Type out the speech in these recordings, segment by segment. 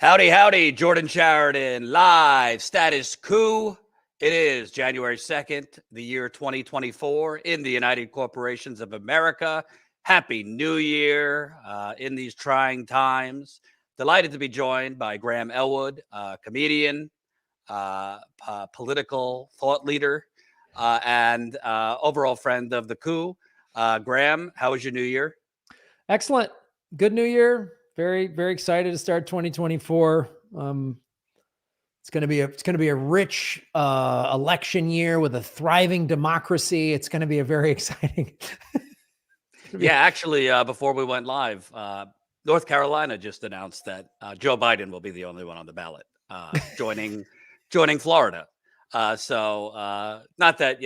Howdy, howdy, Jordan Chariton, live Status Coup. It is January 2nd, the year 2024 in the United Corporations of America. Happy New Year in these trying times. Delighted to be joined by Graham Elwood, comedian, political thought leader, and overall friend of the coup. Graham, how was your New Year? Excellent. Good New Year. Very, very excited to start 2024. It's going to be a rich election year with a thriving democracy. It's going to be a very exciting. Actually, before we went live, North Carolina just announced that Joe Biden will be the only one on the ballot, joining Florida. So not that,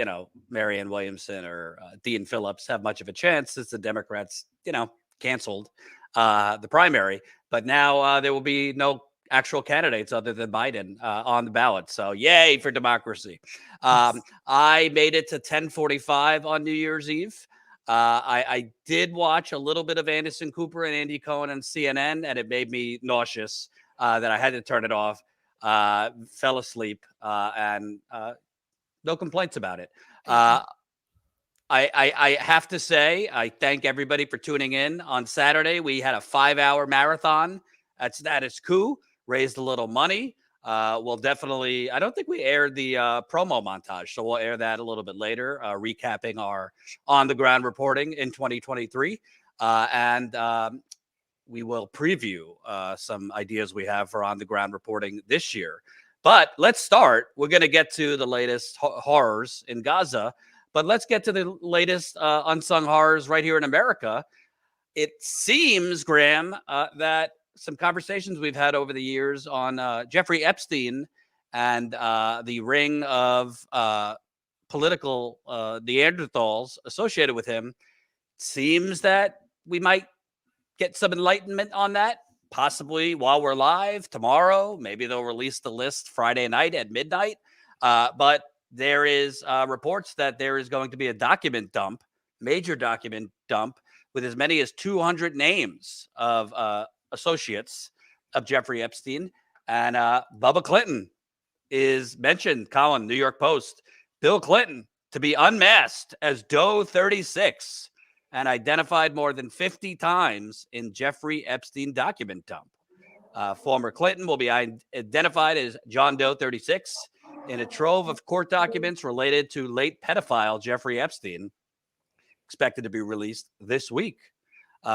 Marianne Williamson or Dean Phillips have much of a chance since the Democrats, canceled the primary. But now there will be no actual candidates other than Biden on the ballot. So yay for democracy. I made it to 10:45 on New Year's Eve. I did watch a little bit of Anderson Cooper and Andy Cohen on CNN, and it made me nauseous that I had to turn it off. Fell asleep, and no complaints about it. I have to say, I thank everybody for tuning in. On Saturday, we had a 5-hour marathon at Status Coup, raised a little money. We'll definitely, I don't think we aired the promo montage, so we'll air that a little bit later, recapping our on-the-ground reporting in 2023. And we will preview some ideas we have for on-the-ground reporting this year. But let's start. We're going to get to the latest horrors in Gaza. But let's get to the latest unsung horrors right here in America. It seems, Graham, that some conversations we've had over the years on Jeffrey Epstein and the ring of political Neanderthals associated with him, seems that we might get some enlightenment on that, possibly while we're live tomorrow. Maybe they'll release the list Friday night at midnight. But there is reports that there is going to be a document dump, major document dump, with as many as 200 names of associates of Jeffrey Epstein. And Bubba Clinton is mentioned, Colin, New York Post, Bill Clinton to be unmasked as Doe 36 and identified more than 50 times in Jeffrey Epstein document dump. Former Clinton will be identified as John Doe 36 in a trove of court documents related to late pedophile Jeffrey Epstein, expected to be released this week.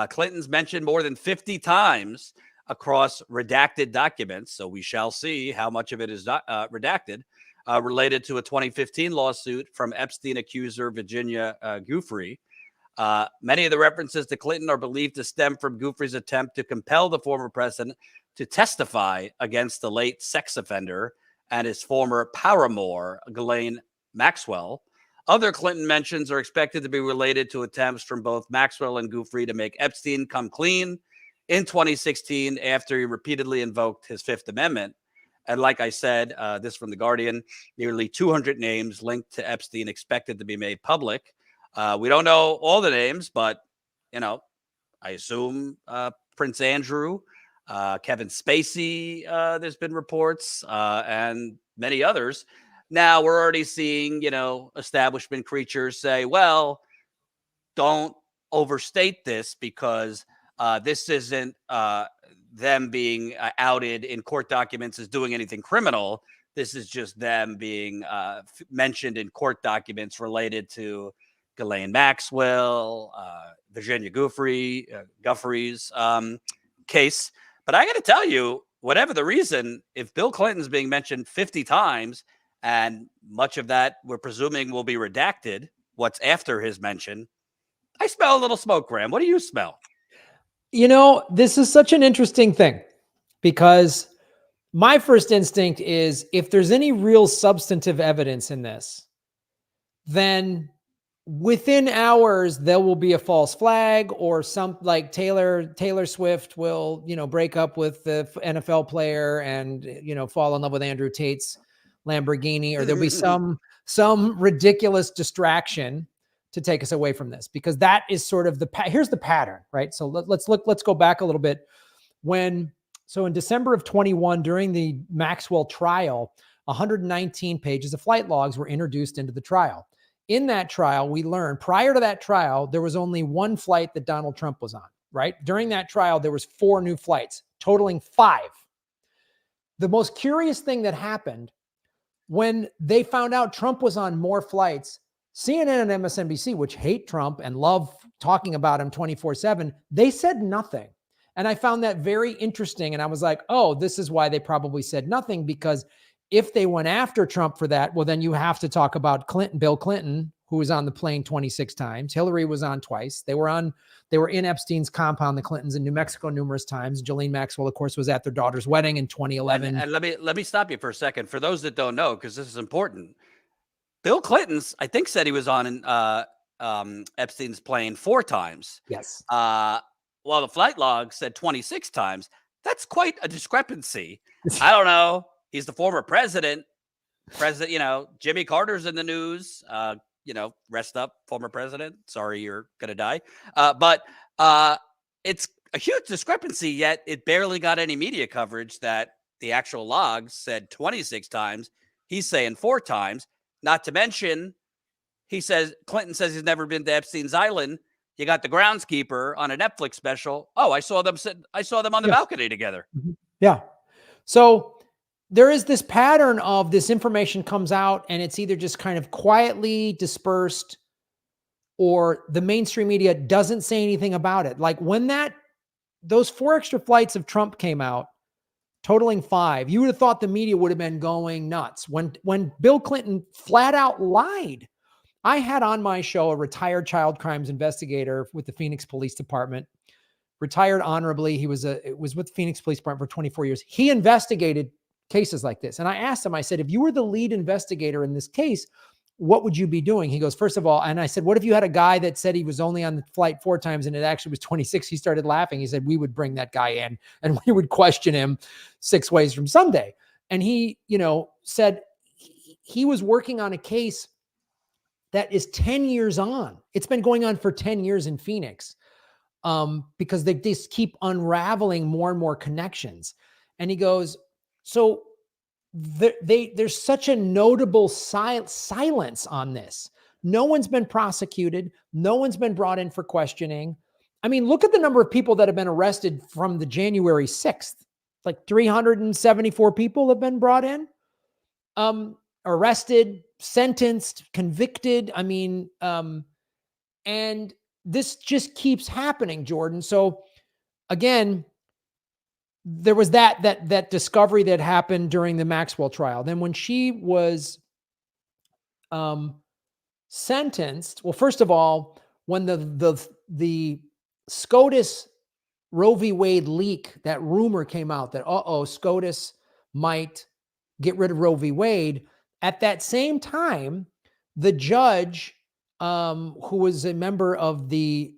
Clinton's mentioned more than 50 times across redacted documents, so we shall see how much of it is redacted, related to a 2015 lawsuit from Epstein accuser Virginia Giuffre. Many of the references to Clinton are believed to stem from Giuffre's attempt to compel the former president to testify against the late sex offender and his former paramour, Ghislaine Maxwell. Other Clinton mentions are expected to be related to attempts from both Maxwell and Giuffre to make Epstein come clean in 2016 after he repeatedly invoked his Fifth Amendment. And like I said, this from The Guardian, nearly 200 names linked to Epstein expected to be made public. We don't know all the names, but, I assume Prince Andrew, Kevin Spacey, there's been reports, and many others. Now we're already seeing, establishment creatures say, well, don't overstate this because this isn't them being outed in court documents as doing anything criminal. This is just them being mentioned in court documents related to Ghislaine Maxwell, Virginia Giuffre's case. But I got to tell you, whatever the reason, if Bill Clinton's being mentioned 50 times and much of that we're presuming will be redacted, what's after his mention, I smell a little smoke, Graham. What do you smell? This is such an interesting thing because my first instinct is if there's any real substantive evidence in this, then within hours, there will be a false flag or some like Taylor Swift will, break up with the NFL player and, fall in love with Andrew Tate's Lamborghini, or there'll be some ridiculous distraction to take us away from this, because that is sort of here's the pattern, right? So let's go back a little bit. When So in December of 21, during the Maxwell trial, 119 pages of flight logs were introduced into the trial. In that trial, we learned prior to that trial, there was only one flight that Donald Trump was on, right? During that trial, there was 4 new flights, totaling 5. The most curious thing that happened when they found out Trump was on more flights, CNN and MSNBC, which hate Trump and love talking about him 24/7, they said nothing. And I found that very interesting. And I was like, oh, this is why they probably said nothing, because if they went after Trump for that, well, then you have to talk about Bill Clinton, who was on the plane 26 times. Hillary was on twice. They were in Epstein's compound, the Clintons, in New Mexico numerous times. Ghislaine Maxwell, of course, was at their daughter's wedding in 2011. And let me stop you for a second. For those that don't know, because this is important, Bill Clinton's, I think, said he was on Epstein's plane 4 times. Yes. While the flight log said 26 times. That's quite a discrepancy. I don't know. He's the former president. Jimmy Carter's in the news. Rest up, former president. Sorry, you're going to die. But it's a huge discrepancy, yet it barely got any media coverage that the actual logs said 26 times. He's saying 4 times. Not to mention, Clinton says he's never been to Epstein's Island. You got the groundskeeper on a Netflix special. Oh, I saw them on the balcony together. Mm-hmm. Yeah. So there is this pattern of this information comes out and it's either just kind of quietly dispersed or the mainstream media doesn't say anything about it. Like when those 4 extra flights of Trump came out, totaling 5, you would have thought the media would have been going nuts. When Bill Clinton flat out lied. I had on my show a retired child crimes investigator with the Phoenix Police Department, retired honorably. He was with the Phoenix Police Department for 24 years. He investigated cases like this. And I asked him, I said, if you were the lead investigator in this case, what would you be doing? He goes, first of all, and I said, what if you had a guy that said he was only on the flight 4 times and it actually was 26? He started laughing. He said, we would bring that guy in and we would question him 6 ways from Sunday. And he, said he was working on a case that is 10 years on. It's been going on for 10 years in Phoenix because they just keep unraveling more and more connections. And he goes, so there's such a notable silence on this. No one's been prosecuted. No one's been brought in for questioning. I mean, look at the number of people that have been arrested from the January 6th. Like 374 people have been brought in. Arrested, sentenced, convicted. I mean, and this just keeps happening, Jordan. So again, there was that discovery that happened during the Maxwell trial. Then when she was sentenced, well, first of all, when the SCOTUS Roe v. Wade leak, that rumor came out that, SCOTUS might get rid of Roe v. Wade. At that same time, the judge, who was a member of the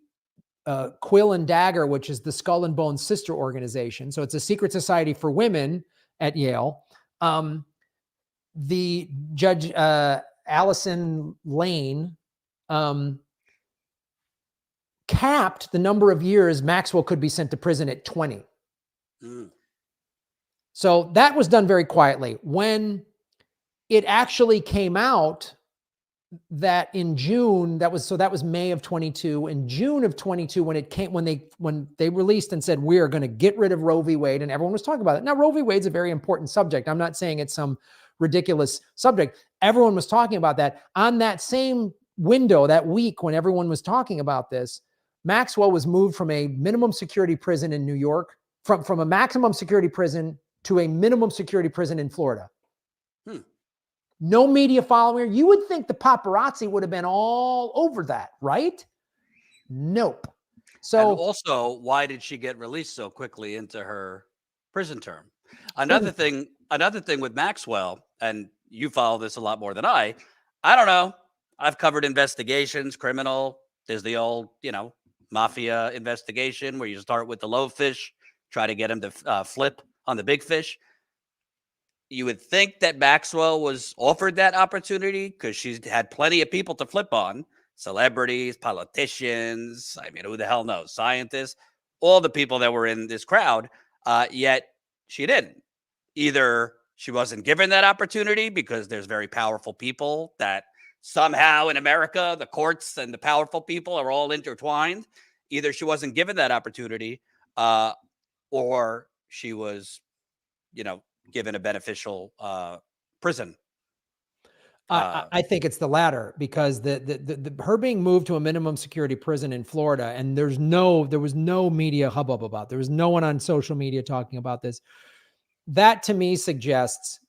Quill and Dagger, which is the Skull and Bones sister organization, so it's a secret society for women at Yale, the judge, Allison Lane, capped the number of years Maxwell could be sent to prison at 20. So that was done very quietly. When it actually came out that in June, that was May of 22. In June of 22, when they released and said, we are going to get rid of Roe v. Wade, and everyone was talking about it. Now, Roe v. Wade's a very important subject. I'm not saying it's some ridiculous subject. Everyone was talking about that. On that same window, that week when everyone was talking about this, Maxwell was moved from a minimum security prison in New York, from a maximum security prison to a minimum security prison in Florida. No media following her. You would think the paparazzi would have been all over that, right? Nope. So and also, why did she get released so quickly into her prison term? Another thing with Maxwell, and you follow this a lot more than I don't know. I've covered investigations, criminal. There's the old, mafia investigation where you start with the low fish, try to get him to flip on the big fish. You would think that Maxwell was offered that opportunity because she's had plenty of people to flip on. Celebrities, politicians, I mean, who the hell knows? Scientists, all the people that were in this crowd. Yet she didn't. Either she wasn't given that opportunity because there's very powerful people that somehow in America, the courts and the powerful people are all intertwined. Either she wasn't given that opportunity, or she was, given a beneficial prison. I think it's the latter, because the her being moved to a minimum security prison in Florida, and there was no media hubbub about it. There was no one on social media talking about this. That to me suggests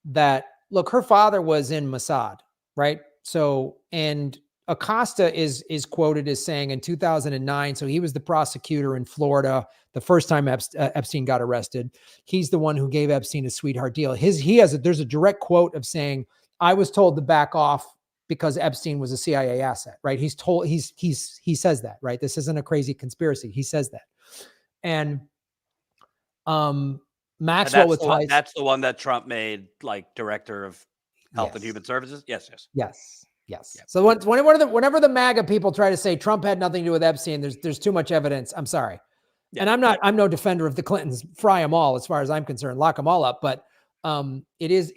that, look, her father was in Mossad, right? So, and Acosta is quoted as saying in 2009, so he was the prosecutor in Florida the first time Epstein got arrested. He's the one who gave Epstein a sweetheart deal. There's a direct quote of saying, "I was told to back off because Epstein was a CIA asset," right? He says that, right? This isn't a crazy conspiracy. He says that. And Maxwell with ties. That's the one that Trump made like director of Health and Human Services. Yes. So whenever the MAGA people try to say Trump had nothing to do with Epstein, there's too much evidence. I'm sorry. Yeah. And I'm no defender of the Clintons. Fry them all, as far as I'm concerned. Lock them all up. But it is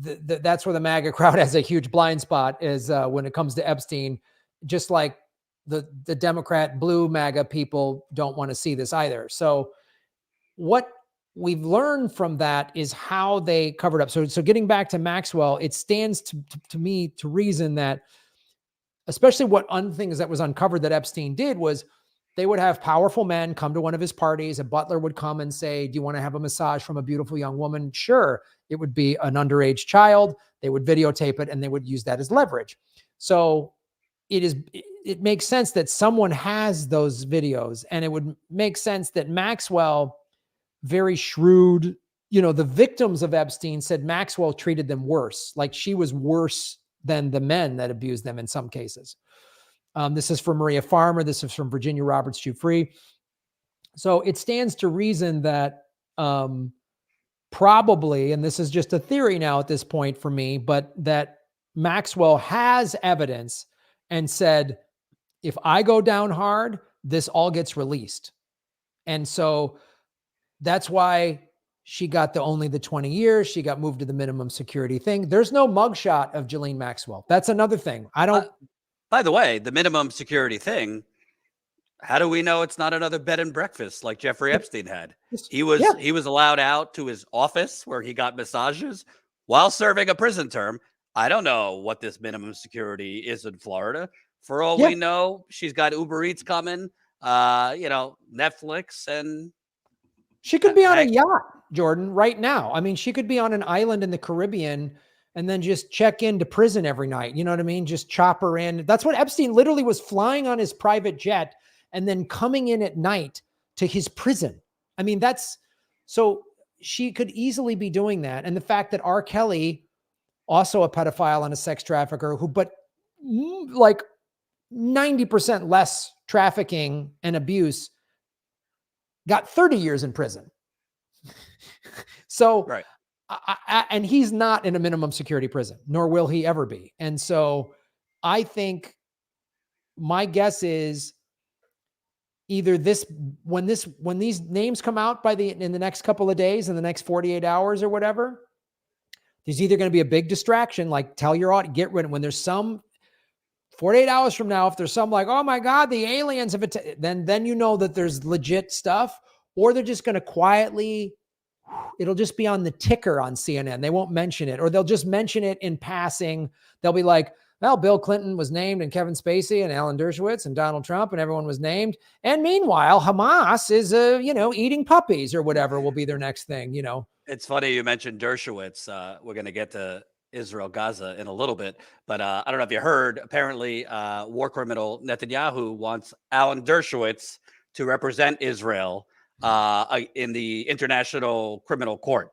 that's where the MAGA crowd has a huge blind spot, is when it comes to Epstein. Just like the Democrat blue MAGA people don't want to see this either. So what we've learned from that is how they covered up. So getting back to Maxwell, it stands to me to reason that, especially what things that was uncovered that Epstein did, was they would have powerful men come to one of his parties. A butler would come and say, "Do you want to have a massage from a beautiful young woman?" Sure. It would be an underage child. They would videotape it and they would use that as leverage. So it makes sense that someone has those videos, and it would make sense that Maxwell, very shrewd, the victims of Epstein said Maxwell treated them worse. Like she was worse than the men that abused them in some cases. This is from Maria Farmer. This is from Virginia Roberts Giuffre. So it stands to reason that probably, and this is just a theory now at this point for me, but that Maxwell has evidence and said, if I go down hard, this all gets released. And so that's why she got only the 20 years. She got moved to the minimum security thing. There's no mugshot of Ghislaine Maxwell. That's another thing. By the way, the minimum security thing, how do we know it's not another bed and breakfast like Jeffrey Epstein had? He was allowed out to his office where he got massages while serving a prison term. I don't know what this minimum security is in Florida. For all we know, she's got Uber Eats coming, Netflix, and she could be on a yacht, Jordan, right now. I mean, she could be on an island in the Caribbean and then just check into prison every night. You know what I mean? Just chop her in. That's what Epstein literally was, flying on his private jet and then coming in at night to his prison. I mean, so she could easily be doing that. And the fact that R. Kelly, also a pedophile and a sex trafficker, but like 90% less trafficking and abuse, got 30 years in prison. So, right. And he's not in a minimum security prison, nor will he ever be. And so I think my guess is either when these names come out in the next couple of days, in the next 48 hours or whatever, there's either going to be a big distraction, like tell your audience, get rid of, when there's some 48 hours from now, if there's some like, oh my God, the aliens have then you know that there's legit stuff, or they're just going to quietly, it'll just be on the ticker on CNN. They won't mention it, or they'll just mention it in passing. They'll be like, well, Bill Clinton was named, and Kevin Spacey and Alan Dershowitz and Donald Trump, and everyone was named. And meanwhile, Hamas is, eating puppies or whatever will be their next thing, It's funny you mentioned Dershowitz. We're going to get to Israel, Gaza in a little bit, but I don't know if you heard, apparently war criminal Netanyahu wants Alan Dershowitz to represent Israel in the International Criminal Court.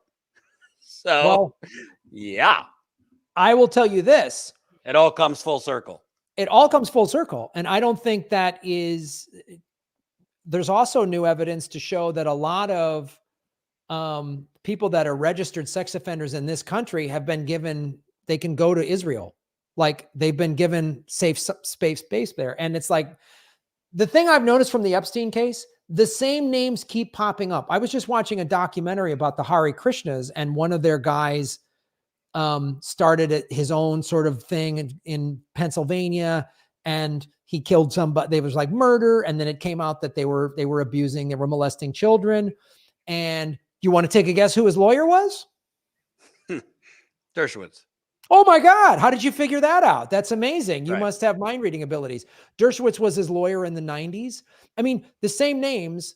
So, yeah. I will tell you this. It all comes full circle. And I don't think there's also new evidence to show that a lot of people that are registered sex offenders in this country have been given, they can go to Israel. Like they've been given safe space there. And it's like, the thing I've noticed from the Epstein case, the same names keep popping up. I was just watching a documentary about the Hare Krishnas, and one of their guys started his own sort of thing in Pennsylvania, and he killed somebody. They was like murder, and then it came out that they were molesting children. And you want to take a guess who his lawyer was? Dershowitz. Oh my God. How did you figure that out? That's amazing. You Right. must have mind reading abilities. Dershowitz was his lawyer in the 90s. I mean, the same names.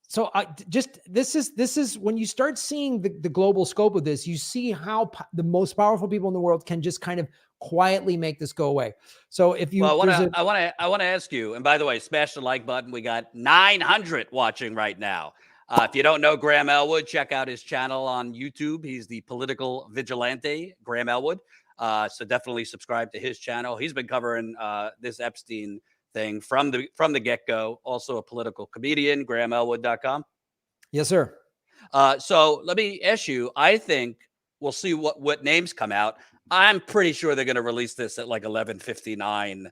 So this is when you start seeing the global scope of this, you see how the most powerful people in the world can just kind of quietly make this go away. So if you, well, I want to ask you, and by the way, smash the like button. We got 900 watching right now. If you don't know Graham Elwood, check out his channel on YouTube. He's the political vigilante, Graham Elwood. So definitely subscribe to his channel. He's been covering this Epstein thing from the get-go. Also a political comedian, GrahamElwood.com. Yes, sir. So let me ask you, I think we'll see what names come out. I'm pretty sure they're going to release this at like 11:59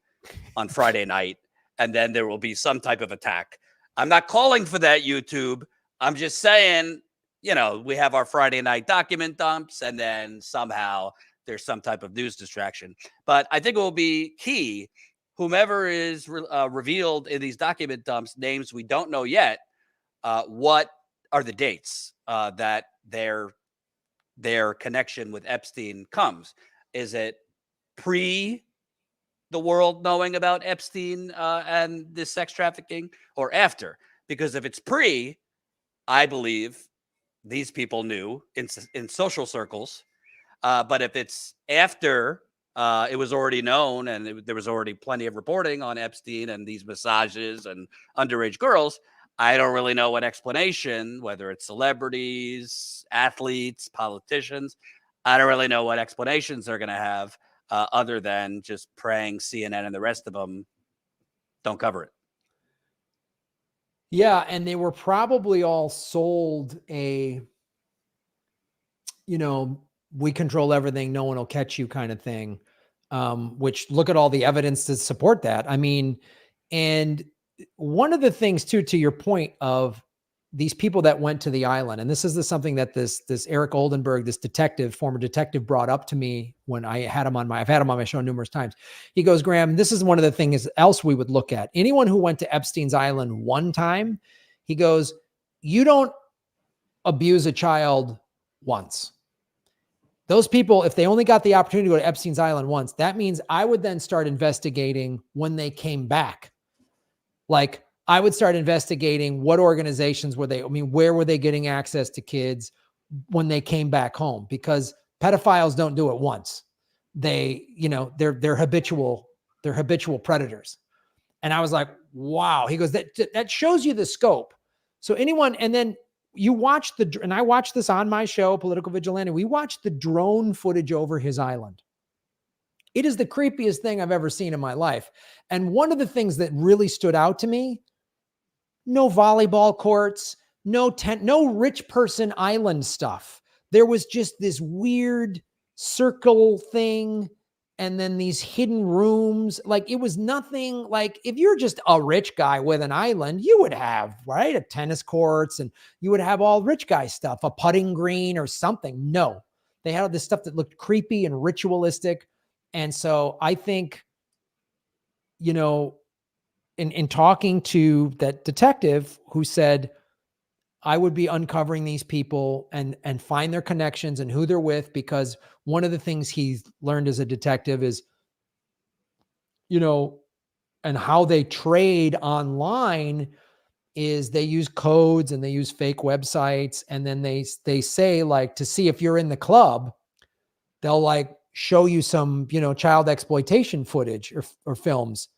on Friday night, and then there will be some type of attack. I'm not calling for that, YouTube. I'm just saying, we have our Friday night document dumps, and then somehow there's some type of news distraction. But I think it will be key, whomever is revealed in these document dumps, names we don't know yet, what are the dates that their connection with Epstein comes? Is it pre the world knowing about Epstein and this sex trafficking, or after? Because if it's pre, I believe these people knew in social circles. But if it's after, it was already known, and there was already plenty of reporting on Epstein and these massages and underage girls, I don't really know what explanation, whether it's celebrities, athletes, politicians. I don't really know what explanations they're going to have other than just praying CNN and the rest of them don't cover it. Yeah, and they were probably all sold a, we control everything, no one will catch you kind of thing, which look at all the evidence to support that. I mean, and one of the things too, to your point of these people that went to the island, and this is something that this Eric Oldenburg, this former detective, brought up to me when I've had him on my show numerous times. He goes, Graham, this is one of the things else we would look at. Anyone who went to Epstein's island one time, he goes, you don't abuse a child once. Those people, if they only got the opportunity to go to Epstein's island once, that means I would then start investigating when they came back. Like, I would start investigating what organizations were they, where were they getting access to kids when they came back home? Because pedophiles don't do it once. They, they're habitual predators. And I was like, wow. He goes, that shows you the scope. So anyone, and then you watch and I watched this on my show, Political Vigilante. We watched the drone footage over his island. It is the creepiest thing I've ever seen in my life. And one of the things that really stood out to me, no volleyball courts, no tent, no rich person island stuff. There was just this weird circle thing, and then these hidden rooms. Like, it was nothing. Like, if you're just a rich guy with an island, you would have, right, a tennis courts, and you would have all rich guy stuff, a putting green or something. No, they had this stuff that looked creepy and ritualistic. And so I think, in talking to that detective who said, I would be uncovering these people and find their connections and who they're with, because one of the things he's learned as a detective is, and how they trade online is they use codes and they use fake websites. And then they say, like, to see if you're in the club, they'll like show you some, child exploitation footage or films.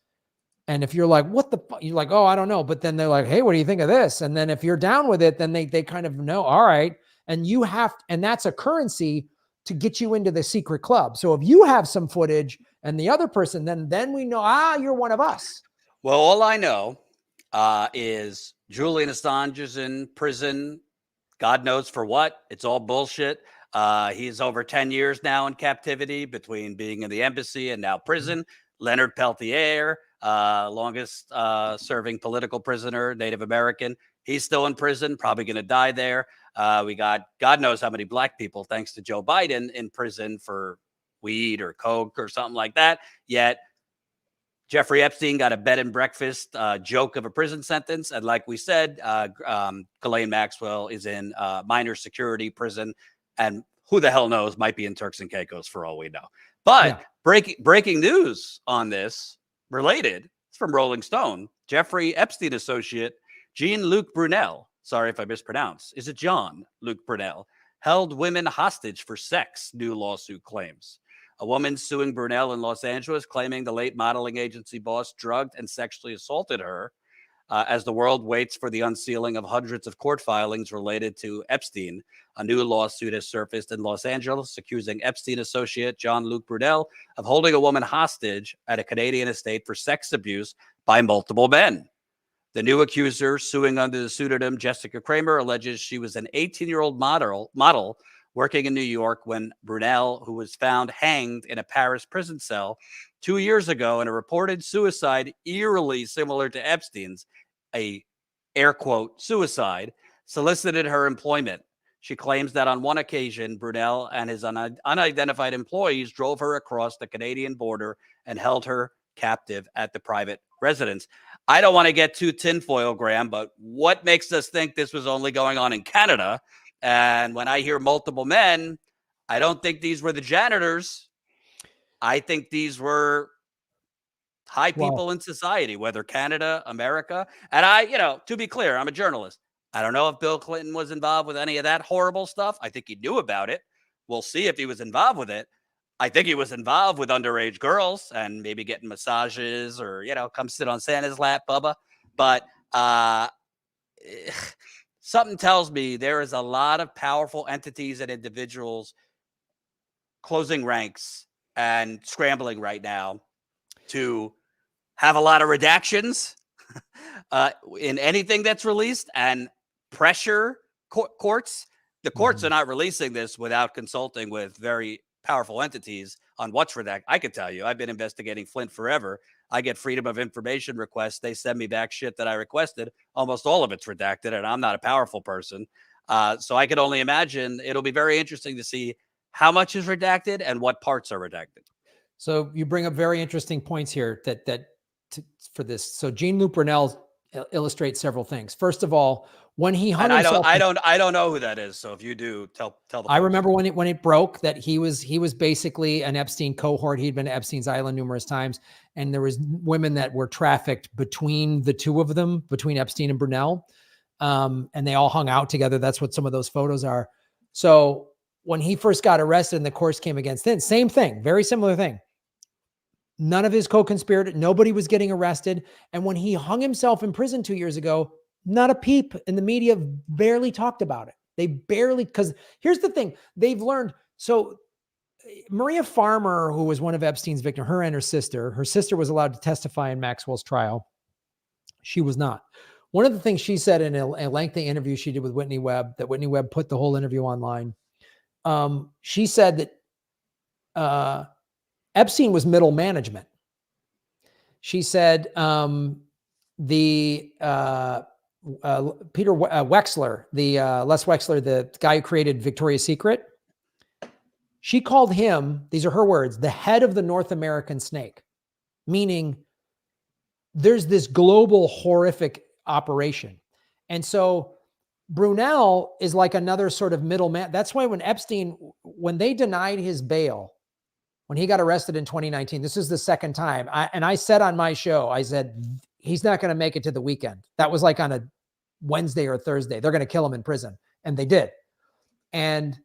And if you're like, what the fuck? You're like, oh, I don't know. But then they're like, hey, what do you think of this? And then if you're down with it, then they kind of know, all right. And and that's a currency to get you into the secret club. So if you have some footage and the other person, then we know, you're one of us. Well, all I know is Julian Assange is in prison. God knows for what. It's all bullshit. He's over 10 years now in captivity between being in the embassy and now prison. Leonard Peltier, longest serving political prisoner, Native American. He's still in prison, probably going to die there. We got God knows how many black people, thanks to Joe Biden, in prison for weed or coke or something like that. Yet Jeffrey Epstein got a bed and breakfast joke of a prison sentence. And like we said, Ghislaine Maxwell is in minor security prison. And who the hell knows, might be in Turks and Caicos for all we know. But breaking news on this, related, it's from Rolling Stone. Jeffrey Epstein associate Jean-Luc Brunel, sorry if I mispronounce, is it Jean-Luc Brunel, held women hostage for sex, new lawsuit claims. A woman suing Brunel in Los Angeles, claiming the late modeling agency boss drugged and sexually assaulted her. As the world waits for the unsealing of hundreds of court filings related to Epstein, a new lawsuit has surfaced in Los Angeles accusing Epstein associate Jean-Luc Brunel of holding a woman hostage at a Canadian estate for sex abuse by multiple men. The new accuser, suing under the pseudonym Jessica Kramer, alleges she was an 18-year-old model working in New York when Brunel, who was found hanged in a Paris prison cell 2 years ago in a reported suicide eerily similar to Epstein's, a air quote suicide, solicited her employment. She claims that on one occasion, Brunel and his unidentified employees drove her across the Canadian border and held her captive at the private residence. I don't want to get too tinfoil, Graham, but what makes us think this was only going on in Canada? And when I hear multiple men, I don't think these were the janitors. I think these were high people in society, whether Canada, America. And to be clear, I'm a journalist. I don't know if Bill Clinton was involved with any of that horrible stuff. I think he knew about it. We'll see if he was involved with it. I think he was involved with underage girls and maybe getting massages or, come sit on Santa's lap, Bubba. But something tells me there is a lot of powerful entities and individuals closing ranks and scrambling right now to have a lot of redactions in anything that's released and pressure courts. The courts are not releasing this without consulting with very powerful entities on what's redacted. I can tell you, I've been investigating Flint forever. I get freedom of information requests. They send me back shit that I requested. Almost all of it's redacted, and I'm not a powerful person. So I could only imagine it'll be very interesting to see how much is redacted and what parts are redacted. So you bring up very interesting points here for this. So Jean-Luc Brunel illustrates several things. First of all, when he hung himself, I don't know who that is. So if you do, tell the. I remember when it broke that he was basically an Epstein cohort. He'd been to Epstein's Island numerous times, and there was women that were trafficked between the two of them, between Epstein and Brunel, and they all hung out together. That's what some of those photos are. So when he first got arrested and the course came against him, same thing, very similar thing. None of his co-conspirators, nobody was getting arrested. And when he hung himself in prison 2 years ago, not a peep in the media barely talked about it. They barely, because here's the thing, they've learned. So Maria Farmer, who was one of Epstein's victims, her and her sister was allowed to testify in Maxwell's trial. She was not. One of the things she said in a lengthy interview she did with Whitney Webb, that Whitney Webb put the whole interview online. She said that Epstein was middle management. She said Peter Wexler, Les Wexler, the guy who created Victoria's Secret, she called him, these are her words, the head of the North American snake, meaning there's this global horrific operation. And so Brunel is like another sort of middleman. That's why when they denied his bail, when he got arrested in 2019, this is the second time. I said on my show, I said, he's not going to make it to the weekend. That was like on a Wednesday or Thursday. They're going to kill him in prison. And they did. And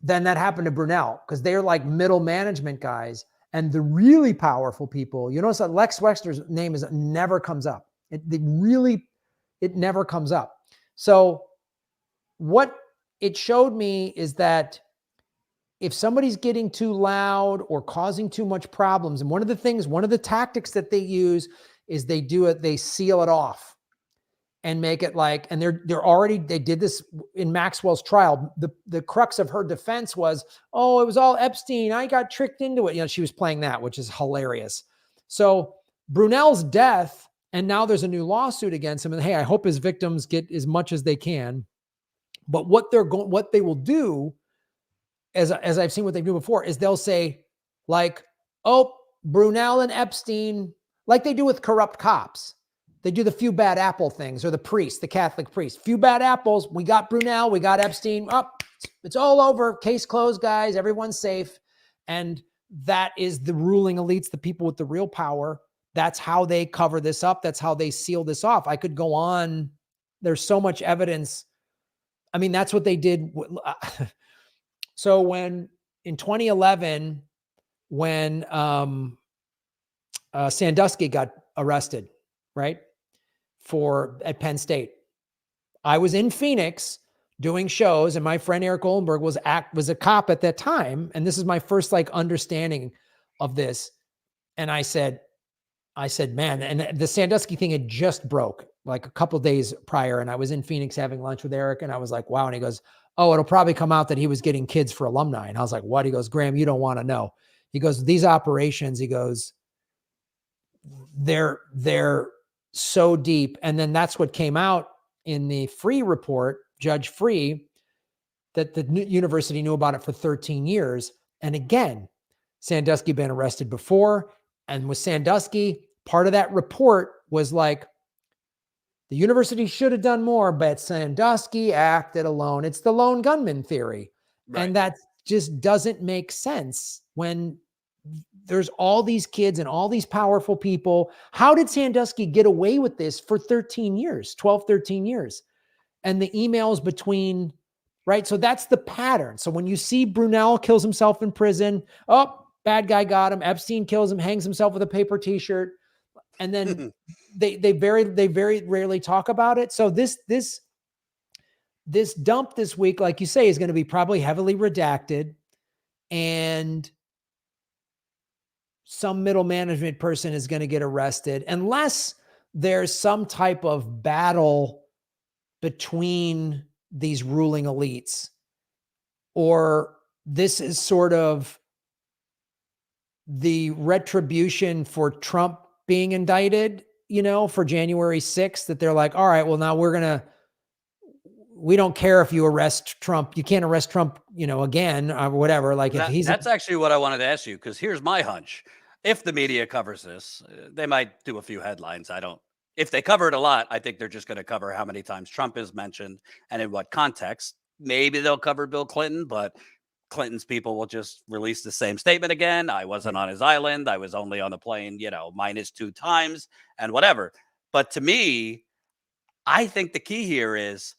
then that happened to Brunel because they're like middle management guys. And the really powerful people, you notice that Lex Wexler's name never comes up. It never comes up. So what it showed me is that if somebody's getting too loud or causing too much problems, and one of the tactics that they use is they seal it off and make it like, and they did this in Maxwell's trial. The crux of her defense was, oh, it was all Epstein. I got tricked into it. She was playing that, which is hilarious. So Brunel's death, and now there's a new lawsuit against him. And hey, I hope his victims get as much as they can. But what they will do, as I've seen what they do before, is they'll say, like, oh, Brunel and Epstein, like they do with corrupt cops. They do the few bad apple things, or the priest, the Catholic priest. Few bad apples. We got Brunel, we got Epstein. Oh, it's all over. Case closed, guys. Everyone's safe. And that is the ruling elites, the people with the real power. That's how they cover this up. That's how they seal this off. I could go on. There's so much evidence. I mean, that's what they did. So when in 2011, when Sandusky got arrested, right, at Penn State, I was in Phoenix doing shows, and my friend Eric Oldenburg was a cop at that time, and this is my first like understanding of this. And I said, man, and the Sandusky thing had just broke like a couple days prior, and I was in Phoenix having lunch with Eric, and I was like, wow. And he goes, oh, it'll probably come out that he was getting kids for alumni. And I was like, what? He goes, Graham, you don't want to know. He goes, these operations, he goes, they're so deep. And then that's what came out in the Free report, Judge Free, that the university knew about it for 13 years. And again, Sandusky been arrested before. And with Sandusky, part of that report was like, the university should have done more, but Sandusky acted alone. It's the lone gunman theory. Right. And that just doesn't make sense when there's all these kids and all these powerful people. How did Sandusky get away with this for 13 years, 12, 13 years? And the emails between, right? So that's the pattern. So when you see Brunel kills himself in prison, oh, bad guy got him. Epstein kills him, hangs himself with a paper t-shirt. And then they very rarely talk about it. So this dump this week, like you say, is going to be probably heavily redacted, and some middle management person is going to get arrested unless there's some type of battle between these ruling elites, or this is sort of the retribution for Trump being indicted, for January 6th, that they're like, all right, well, now we don't care if you arrest Trump. You can't arrest Trump, again, or whatever. Like that's actually what I wanted to ask you, because here's my hunch. If the media covers this, they might do a few headlines. If they cover it a lot, I think they're just going to cover how many times Trump is mentioned and in what context. Maybe they'll cover Bill Clinton, but Clinton's people will just release the same statement again. I wasn't on his island. I was only on the plane, -2 times and whatever. But to me, I think the key here is,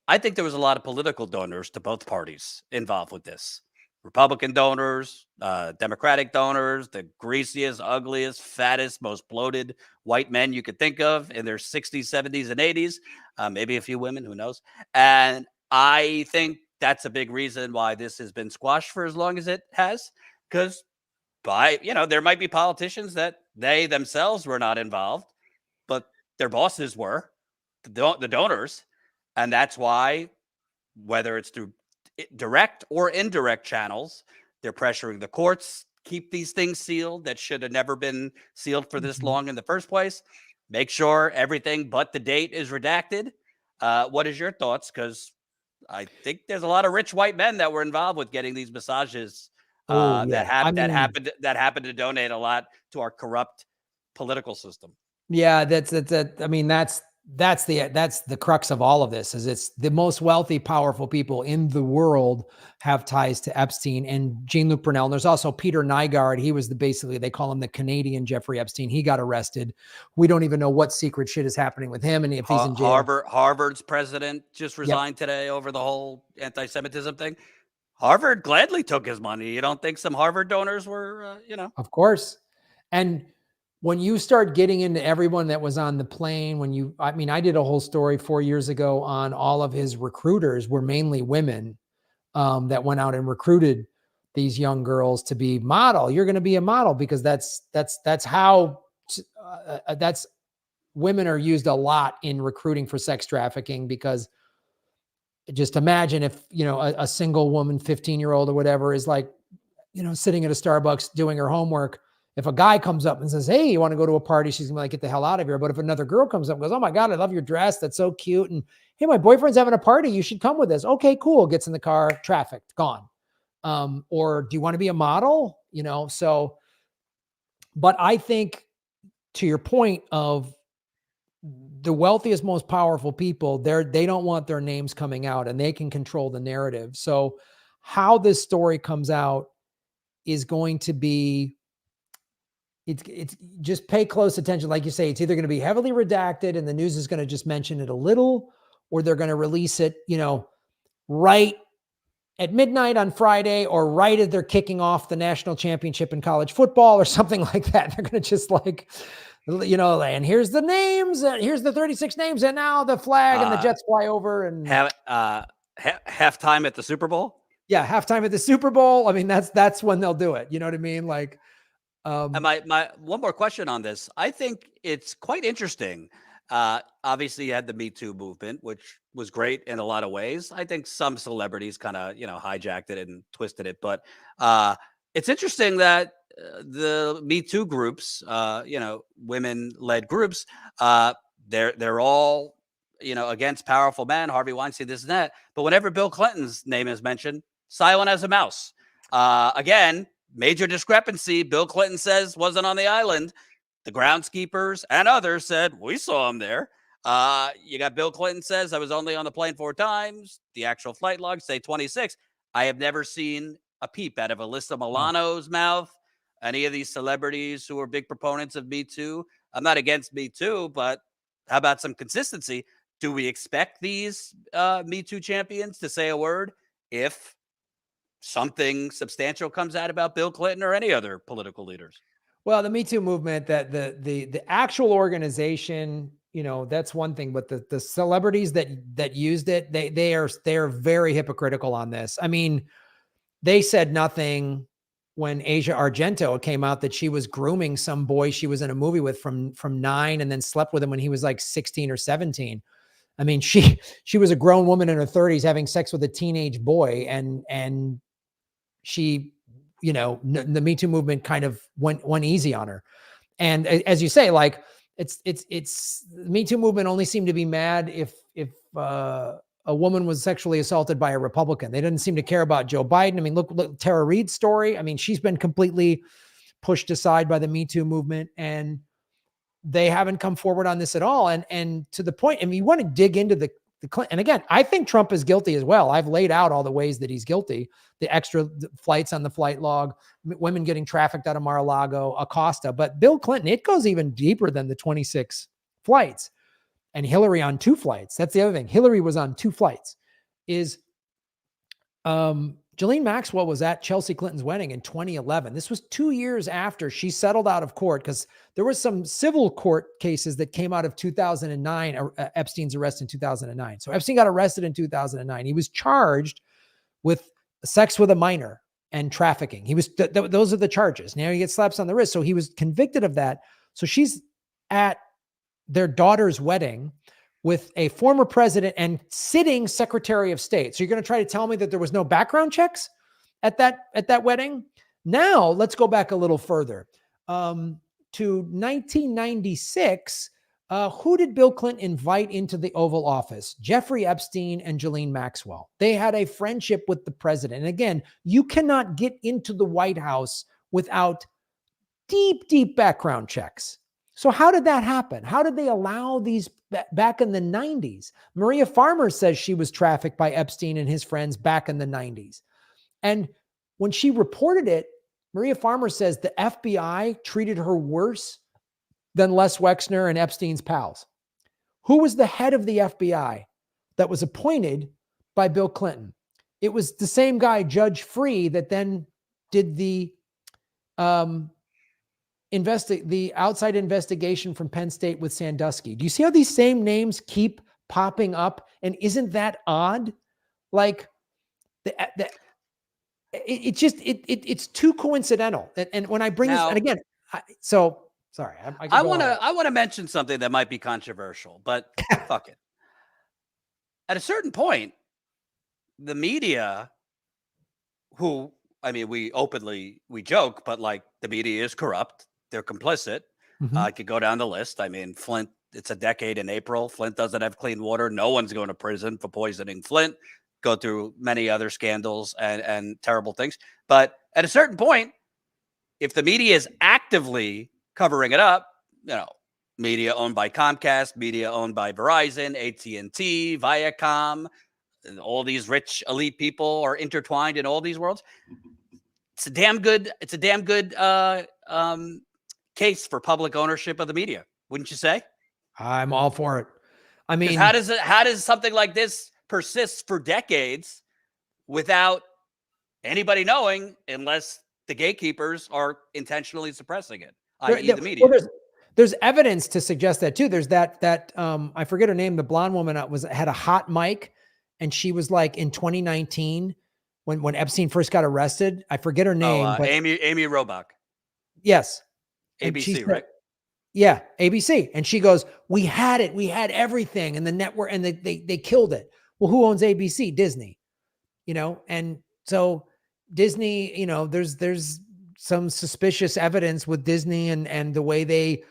I think there was a lot of political donors to both parties involved with this. Republican donors, Democratic donors, the greasiest, ugliest, fattest, most bloated white men you could think of in their 60s, 70s, and 80s. Maybe a few women, who knows? And I think that's a big reason why this has been squashed for as long as it has, because there might be politicians that they themselves were not involved, but their bosses were, the donors. And that's why, whether it's through direct or indirect channels, they're pressuring the courts, keep these things sealed that should have never been sealed for this long in the first place. Make sure everything but the date is redacted. What is your thoughts? Because I think there's a lot of rich white men that were involved with getting these massages that happened to donate a lot to our corrupt political system. Yeah, that's the crux of all of this. Is it's the most wealthy, powerful people in the world have ties to Epstein and Jean-Luc Brunel. And there's also Peter Nygard. He was basically, they call him the Canadian Jeffrey Epstein. He got arrested. We don't even know what secret shit is happening with him, and if he's in jail. Harvard's president just resigned today over the whole anti-Semitism thing. Harvard gladly took his money. You don't think some Harvard donors were, Of course. And when you start getting into everyone that was on the plane, I did a whole story 4 years ago on all of his recruiters were mainly women that went out and recruited these young girls to be model. You're going to be a model because that's how women are used a lot in recruiting for sex trafficking. Because just imagine if, a single woman, 15-year-old or whatever, is like, sitting at a Starbucks doing her homework, If a guy comes up and says, hey, you want to go to a party? She's gonna be like, get the hell out of here. But if another girl comes up and goes, oh my God, I love your dress. That's so cute. And hey, my boyfriend's having a party. You should come with us. Okay, cool. Gets in the car, trafficked, gone. Or do you want to be a model? So, but I think to your point of the wealthiest, most powerful people, they don't want their names coming out, and they can control the narrative. So how this story comes out is going to be, it's just pay close attention. Like you say, it's either going to be heavily redacted and the news is going to just mention it a little, or they're going to release it, right at midnight on Friday, or right as they're kicking off the national championship in college football or something like that. They're going to just like, and here's the names, here's the 36 names, and now the flag and the Jets fly over and halftime at the Super Bowl. Yeah, halftime at the Super Bowl. I mean, that's when they'll do it. You know what I mean? Like, and my one more question on this. I think it's quite interesting. Obviously, you had the Me Too movement, which was great in a lot of ways. I think some celebrities kind of hijacked it and twisted it, but it's interesting that the Me Too groups, women-led groups, they're all against powerful men, Harvey Weinstein, this and that. But whenever Bill Clinton's name is mentioned, silent as a mouse. Again, major discrepancy. Bill Clinton says wasn't on the island. The groundskeepers and others said, we saw him there. You got Bill Clinton says, I was only on the plane 4 times. The actual flight logs say 26. I have never seen a peep out of Alyssa Milano's mouth, any of these celebrities who are big proponents of Me Too. I'm not against Me Too, but how about some consistency? Do we expect these Me Too champions to say a word if something substantial comes out about Bill Clinton or any other political leaders? Well, the Me Too movement, that the actual organization, that's one thing, but the celebrities that used it, they are very hypocritical on this. I mean, they said nothing when Asia Argento came out that she was grooming some boy she was in a movie with from 9 and then slept with him when he was like 16 or 17. I mean, she was a grown woman in her 30s having sex with a teenage boy, and she, the Me Too movement kind of went easy on her. And as you say, like it's the Me Too movement only seemed to be mad if a woman was sexually assaulted by a Republican. They didn't seem to care about Joe Biden. I mean, look Tara Reid's story. I mean, she's been completely pushed aside by the Me Too movement, and they haven't come forward on this at all. And to the point, I mean, you want to dig into the Clinton. And again, I think Trump is guilty as well. I've laid out all the ways that he's guilty. The extra flights on the flight log, women getting trafficked out of Mar-a-Lago, Acosta. But Bill Clinton, it goes even deeper than the 26 flights. And Hillary on 2 flights. That's the other thing. Hillary was on 2 flights. Ghislaine Maxwell was at Chelsea Clinton's wedding in 2011. This was 2 years after she settled out of court, because there was some civil court cases that came out of 2009, Epstein's arrest in 2009. So Epstein got arrested in 2009. He was charged with sex with a minor and trafficking. He was those are the charges. Now he gets slaps on the wrist. So he was convicted of that. So she's at their daughter's wedding with a former president and sitting Secretary of State. So you're going to try to tell me that there was no background checks at that wedding? Now let's go back a little further to 1996. Who did Bill Clinton invite into the Oval Office? Jeffrey Epstein and Ghislaine Maxwell. They had a friendship with the president. And again, you cannot get into the White House without deep, deep background checks. So how did that happen? How did they allow these back in the 90s? Maria Farmer says she was trafficked by Epstein and his friends back in the 90s. And when she reported it, Maria Farmer says the FBI treated her worse than Les Wexner and Epstein's pals. Who was the head of the FBI that was appointed by Bill Clinton? It was the same guy, Judge Free, that then did the outside investigation from Penn State with Sandusky. Do you see how these same names keep popping up? And isn't that odd? Like it's too coincidental. And when I bring this, and again, sorry, I want to mention something that might be controversial, but fuck it. At a certain point, the media, who I mean, we joke, but like the media is corrupt. They're complicit. I could go down the list. I mean, Flint, it's a decade in April. Flint doesn't have clean water. No one's going to prison for poisoning Flint. Go through many other scandals and terrible things. But at a certain point, if the media is actively covering it up, media owned by Comcast, media owned by Verizon, AT&T, Viacom, and all these rich elite people are intertwined in all these worlds. It's a damn good case for public ownership of the media, wouldn't you say? I'm all for it. I mean, how does something like this persist for decades without anybody knowing, unless the gatekeepers are intentionally suppressing it, i.e. the media? Well, there's evidence to suggest that too. There's that I forget her name, the blonde woman had a hot mic, and she was like in 2019 when Epstein first got arrested. I forget her name, but Amy Robach. Yes. ABC, right? Yeah, ABC. And she goes, we had everything, and the network, and they killed it. Well, who owns ABC? Disney. And so Disney, there's some suspicious evidence with Disney and the way they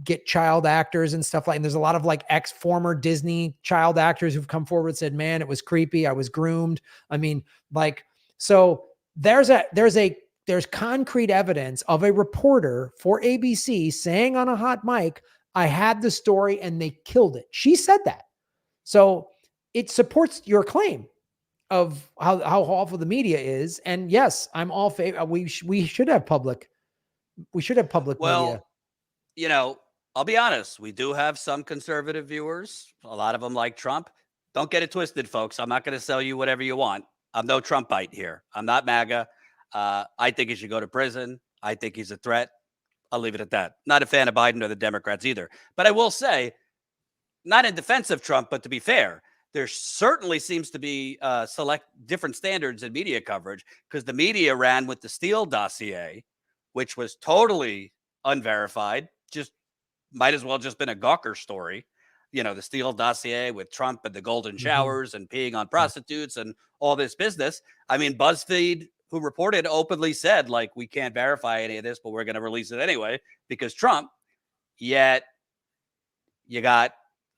get child actors and stuff like, and there's a lot of like former Disney child actors who've come forward and said, man, it was creepy. I was groomed. I mean, like, so there's concrete evidence of a reporter for ABC saying on a hot mic, I had the story and they killed it. She said that. So it supports your claim of how awful the media is. And yes, I'm all favor. We should have public. We should have public media. I'll be honest. We do have some conservative viewers. A lot of them like Trump. Don't get it twisted, folks. I'm not going to sell you whatever you want. I'm no Trumpite here. I'm not MAGA. I think he should go to prison. I think he's a threat. I'll leave it at that. Not a fan of Biden or the Democrats either. But I will say, not in defense of Trump, but to be fair, there certainly seems to be select different standards in media coverage, because the media ran with the Steele dossier, which was totally unverified. Just might as well just been a Gawker story. The Steele dossier with Trump and the golden showers and peeing on prostitutes and all this business. I mean, BuzzFeed, who reported, openly said, like, we can't verify any of this, but we're going to release it anyway because Trump. Yet you got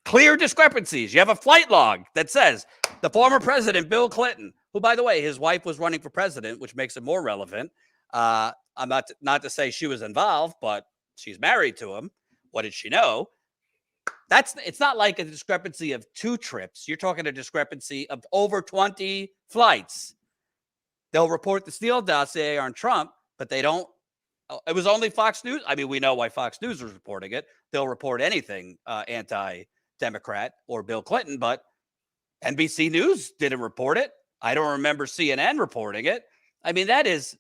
clear discrepancies. You have a flight log that says the former president, Bill Clinton, who, by the way, his wife was running for president, which makes it more relevant. I'm not to say she was involved, but she's married to him. What did she know? It's not like a discrepancy of 2 trips. You're talking a discrepancy of over 20 flights. They'll report the Steele dossier on Trump, but they don't. It was only Fox News. I mean, we know why Fox News was reporting it. They'll report anything anti-Democrat or Bill Clinton, but NBC News didn't report it. I don't remember CNN reporting it. I mean, that is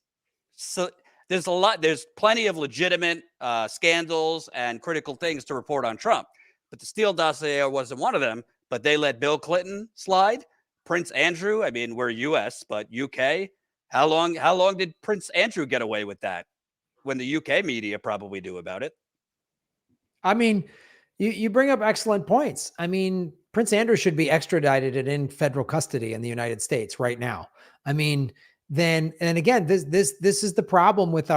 so. There's plenty of legitimate scandals and critical things to report on Trump, but the Steele dossier wasn't one of them. But they let Bill Clinton slide. Prince Andrew. I mean, we're U.S., but UK. How long did Prince Andrew get away with that, when the UK media probably knew about it? I mean, you bring up excellent points. I mean, Prince Andrew should be extradited and in federal custody in the United States right now. I mean, and again, this is the problem with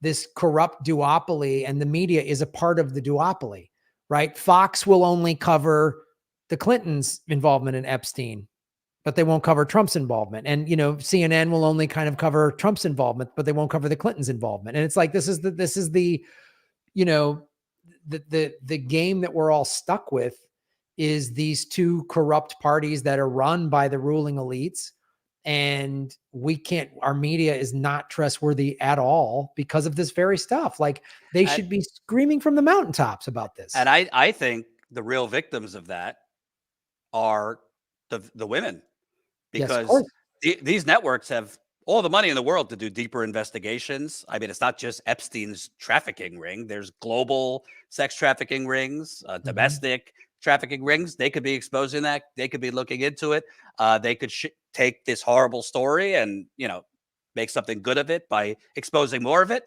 this corrupt duopoly, and the media is a part of the duopoly, right? Fox will only cover the Clintons' involvement in Epstein, but they won't cover Trump's involvement. And, CNN will only kind of cover Trump's involvement, but they won't cover the Clintons' involvement. And it's like, this is the game that we're all stuck with, is these 2 corrupt parties that are run by the ruling elites. And our media is not trustworthy at all because of this very stuff. Like, they should be screaming from the mountaintops about this. And I think the real victims of that are the women, because these networks have all the money in the world to do deeper investigations. I mean, it's not just Epstein's trafficking ring. There's global sex trafficking rings, domestic trafficking rings. They could be exposing that. They could be looking into it. They could take this horrible story and, make something good of it by exposing more of it.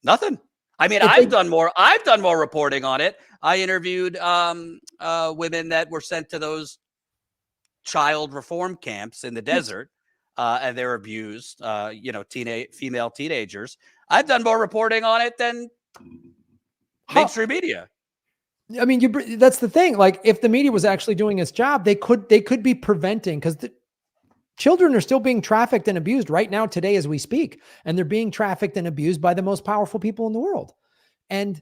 Nothing. I mean, I've done more reporting on it. I interviewed women that were sent to those child reform camps in the desert. and they're abused, female teenagers. I've done more reporting on it than mainstream media. I mean, that's the thing. Like, if the media was actually doing its job, they could be preventing, because the children are still being trafficked and abused right now, today, as we speak, and they're being trafficked and abused by the most powerful people in the world. And,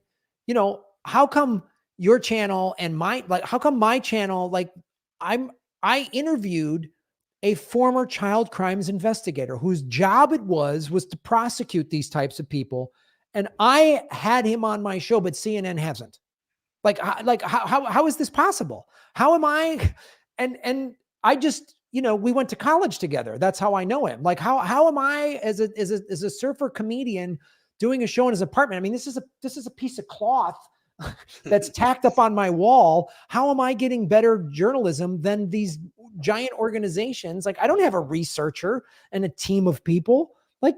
how come your channel and how come my channel, I interviewed a former child crimes investigator whose job it was to prosecute these types of people. And I had him on my show, but CNN hasn't. How is this possible? How am I? And I just, we went to college together. That's how I know him. Like, how am I as a surfer comedian doing a show in his apartment? I mean, this is a piece of cloth that's tacked up on my wall. How am I getting better journalism than these giant organizations? Like, I don't have a researcher and a team of people. Like,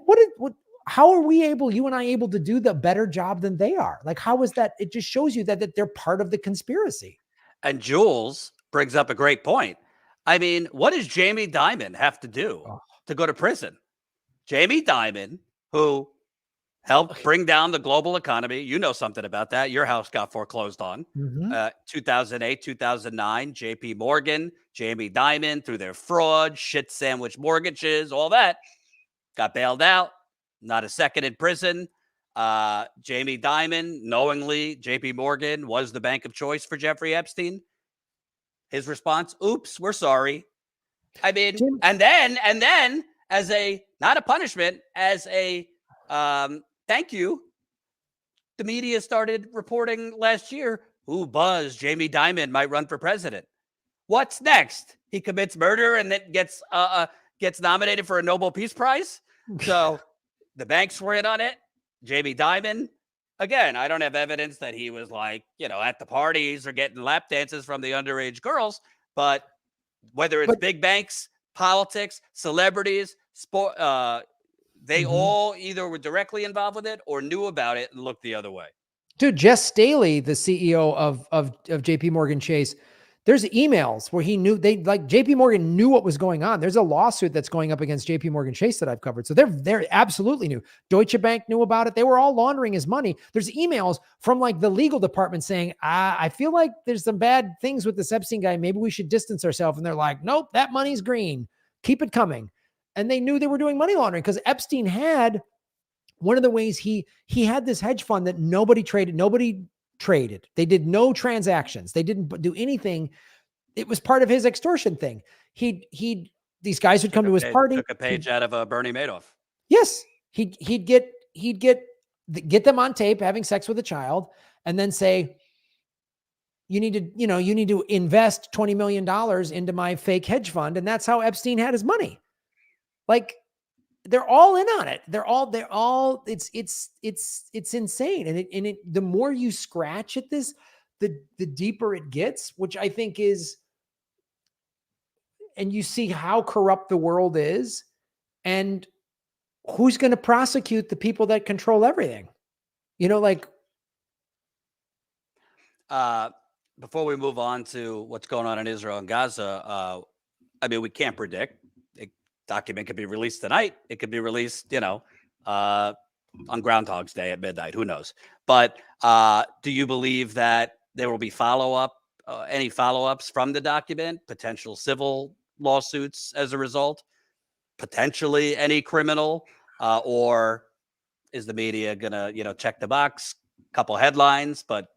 how are you and I able to do the better job than they are? Like, how is that? It just shows you that they're part of the conspiracy. And Jules brings up a great point. I mean, what does Jamie Dimon have to do to go to prison? Jamie Dimon, who helped bring down the global economy. You know something about that. Your house got foreclosed on. 2008, 2009, JP Morgan, Jamie Dimon, through their fraud, shit sandwich mortgages, all that, got bailed out. Not a second in prison. Jamie Dimon, knowingly, JP Morgan was the bank of choice for Jeffrey Epstein. His response, oops, we're sorry. I mean, and then as not a punishment, as a thank you, the media started reporting last year, buzz, Jamie Dimon might run for president. What's next? He commits murder and then gets nominated for a Nobel Peace Prize. So the banks were in on it. Jamie Dimon, again, I don't have evidence that he was at the parties or getting lap dances from the underage girls, but whether it's big banks, politics, celebrities, sport, they all either were directly involved with it or knew about it and looked the other way. Dude, Jess Staley, the CEO of JP Morgan Chase, there's emails where he knew JP Morgan knew what was going on. There's a lawsuit that's going up against JP Morgan Chase that I've covered. So they're absolutely new. Deutsche Bank knew about it. They were all laundering his money. There's emails from the legal department saying, I feel like there's some bad things with this Epstein guy. Maybe we should distance ourselves. And they're like, nope, that money's green. Keep it coming. And they knew they were doing money laundering because Epstein had one of the ways he had this hedge fund that nobody traded. They did no transactions. They didn't do anything. It was part of his extortion thing. These guys would come to his party. Took a page out of Bernie Madoff. Yes. He'd get them on tape having sex with a child and then say, you need to invest $20 million into my fake hedge fund. And that's how Epstein had his money. Like, they're all in on it. It's insane. And the more you scratch at this, the deeper it gets, which I think is, and you see how corrupt the world is and who's going to prosecute the people that control everything. Before we move on to what's going on in Israel and Gaza, I mean, we can't predict. Document could be released tonight. It could be released, on Groundhog's Day at midnight. Who knows? But do you believe that there will be any follow-ups from the document, potential civil lawsuits as a result, potentially any criminal, or is the media gonna, check the box, couple headlines, but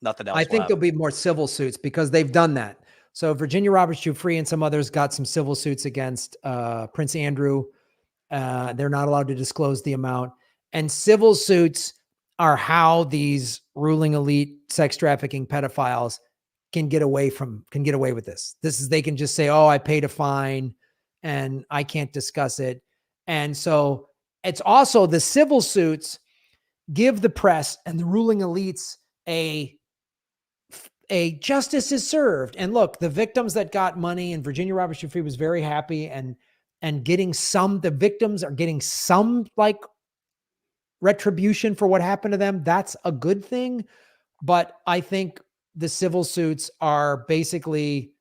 nothing else? I think there'll be more civil suits because they've done that. So Virginia Roberts Giuffre and some others got some civil suits against Prince Andrew. They're not allowed to disclose the amount. And civil suits are how these ruling elite sex trafficking pedophiles can get away with this. They can just say, oh, I paid a fine and I can't discuss it. And so it's also the civil suits give the press and the ruling elites a justice is served. And look, the victims that got money, and Virginia Roberts Giuffre was very happy and the victims are getting some retribution for what happened to them. That's a good thing. But I think the civil suits are basically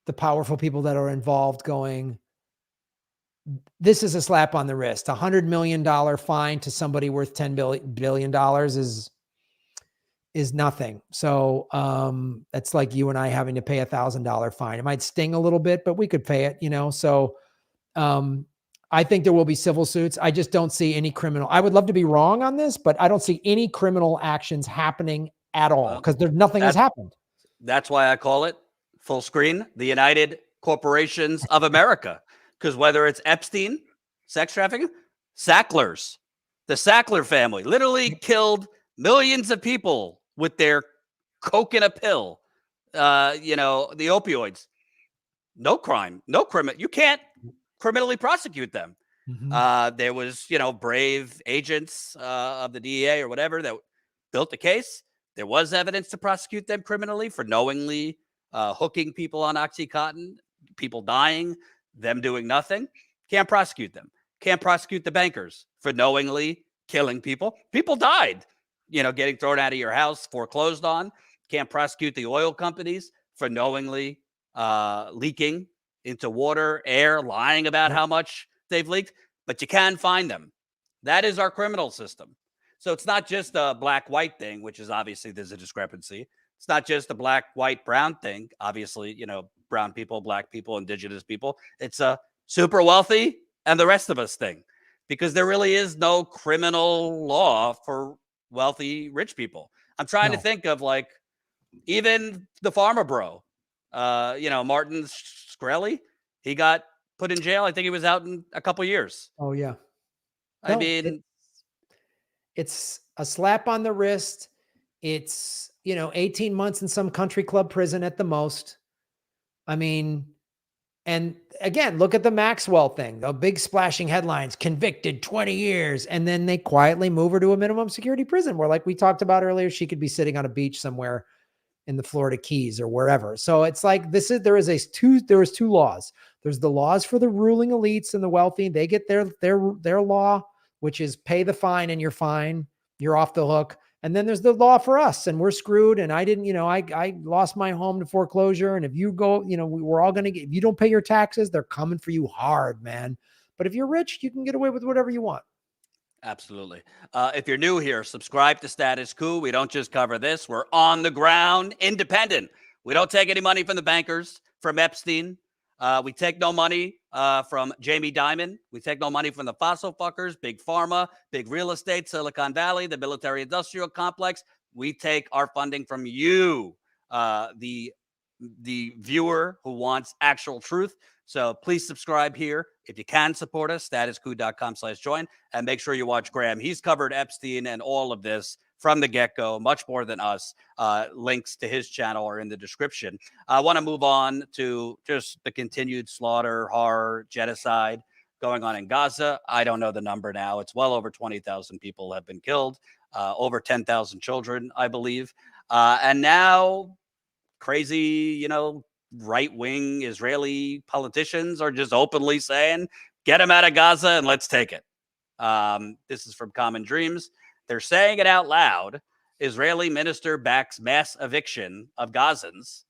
the powerful people that are involved going, this is a slap on the wrist. $100 million fine to somebody worth $10 billion is nothing. So that's like you and I having to pay $1,000 fine. It might sting a little bit, but we could pay it, So I think there will be civil suits. I just don't see any criminal. I would love to be wrong on this, but I don't see any criminal actions happening at all because there's nothing has happened. That's why I call it full screen, the United Corporations of America. Because whether it's Epstein, sex trafficking, Sacklers, the Sackler family literally killed millions of people with their coke in a pill, the opioids. No crime, no criminal. You can't criminally prosecute them. There was, brave agents of the DEA or whatever that built the case. There was evidence to prosecute them criminally for knowingly hooking people on Oxycontin, people dying, them doing nothing. Can't prosecute them. Can't prosecute the bankers for knowingly killing people. People died, getting thrown out of your house, foreclosed on. Can't prosecute the oil companies for knowingly leaking into water, air, lying about how much they've leaked. But you can find them. That is our criminal system. So it's not just a black-white thing, which is obviously there's a discrepancy. It's not just a black, white, brown thing. Obviously, brown people, black people, indigenous people. It's a super wealthy and the rest of us thing, because there really is no criminal law for wealthy, rich people. I'm trying to think of even the farmer bro, Martin Shkreli, he got put in jail. I think he was out in a couple years. Oh yeah. It's a slap on the wrist. It's, 18 months in some country club prison at the most. And again, look at the Maxwell thing, the big splashing headlines, convicted 20 years. And then they quietly move her to a minimum security prison where, like we talked about earlier, she could be sitting on a beach somewhere in the Florida Keys or wherever. So it's like, there is two laws. There's the laws for the ruling elites and the wealthy. They get their law, which is pay the fine and you're fine. You're off the hook. And then there's the law for us and we're screwed. And I didn't, I lost my home to foreclosure. And if you go, we're all going to get, if you don't pay your taxes, they're coming for you hard, man. But if you're rich, you can get away with whatever you want. Absolutely. If you're new here, subscribe to Status Coup. We don't just cover this. We're on the ground, independent. We don't take any money from the bankers, from Epstein. We take no money from Jamie Dimon. We take no money from the fossil fuckers, big pharma, big real estate, Silicon Valley, the military industrial complex. We take our funding from you, the viewer who wants actual truth. So please subscribe here. If you can support us, statuscoup.com/join, and make sure you watch Graham. He's covered Epstein and all of this from the get-go, much more than us. Links to his channel are in the description. I want to move on to just the continued slaughter, horror, genocide going on in Gaza. I don't know the number now. It's well over 20,000 people have been killed, over 10,000 children, I believe. And now crazy, right-wing Israeli politicians are just openly saying, get them out of Gaza and let's take it. This is from Common Dreams. They're saying it out loud. Israeli minister backs mass eviction of Gazans.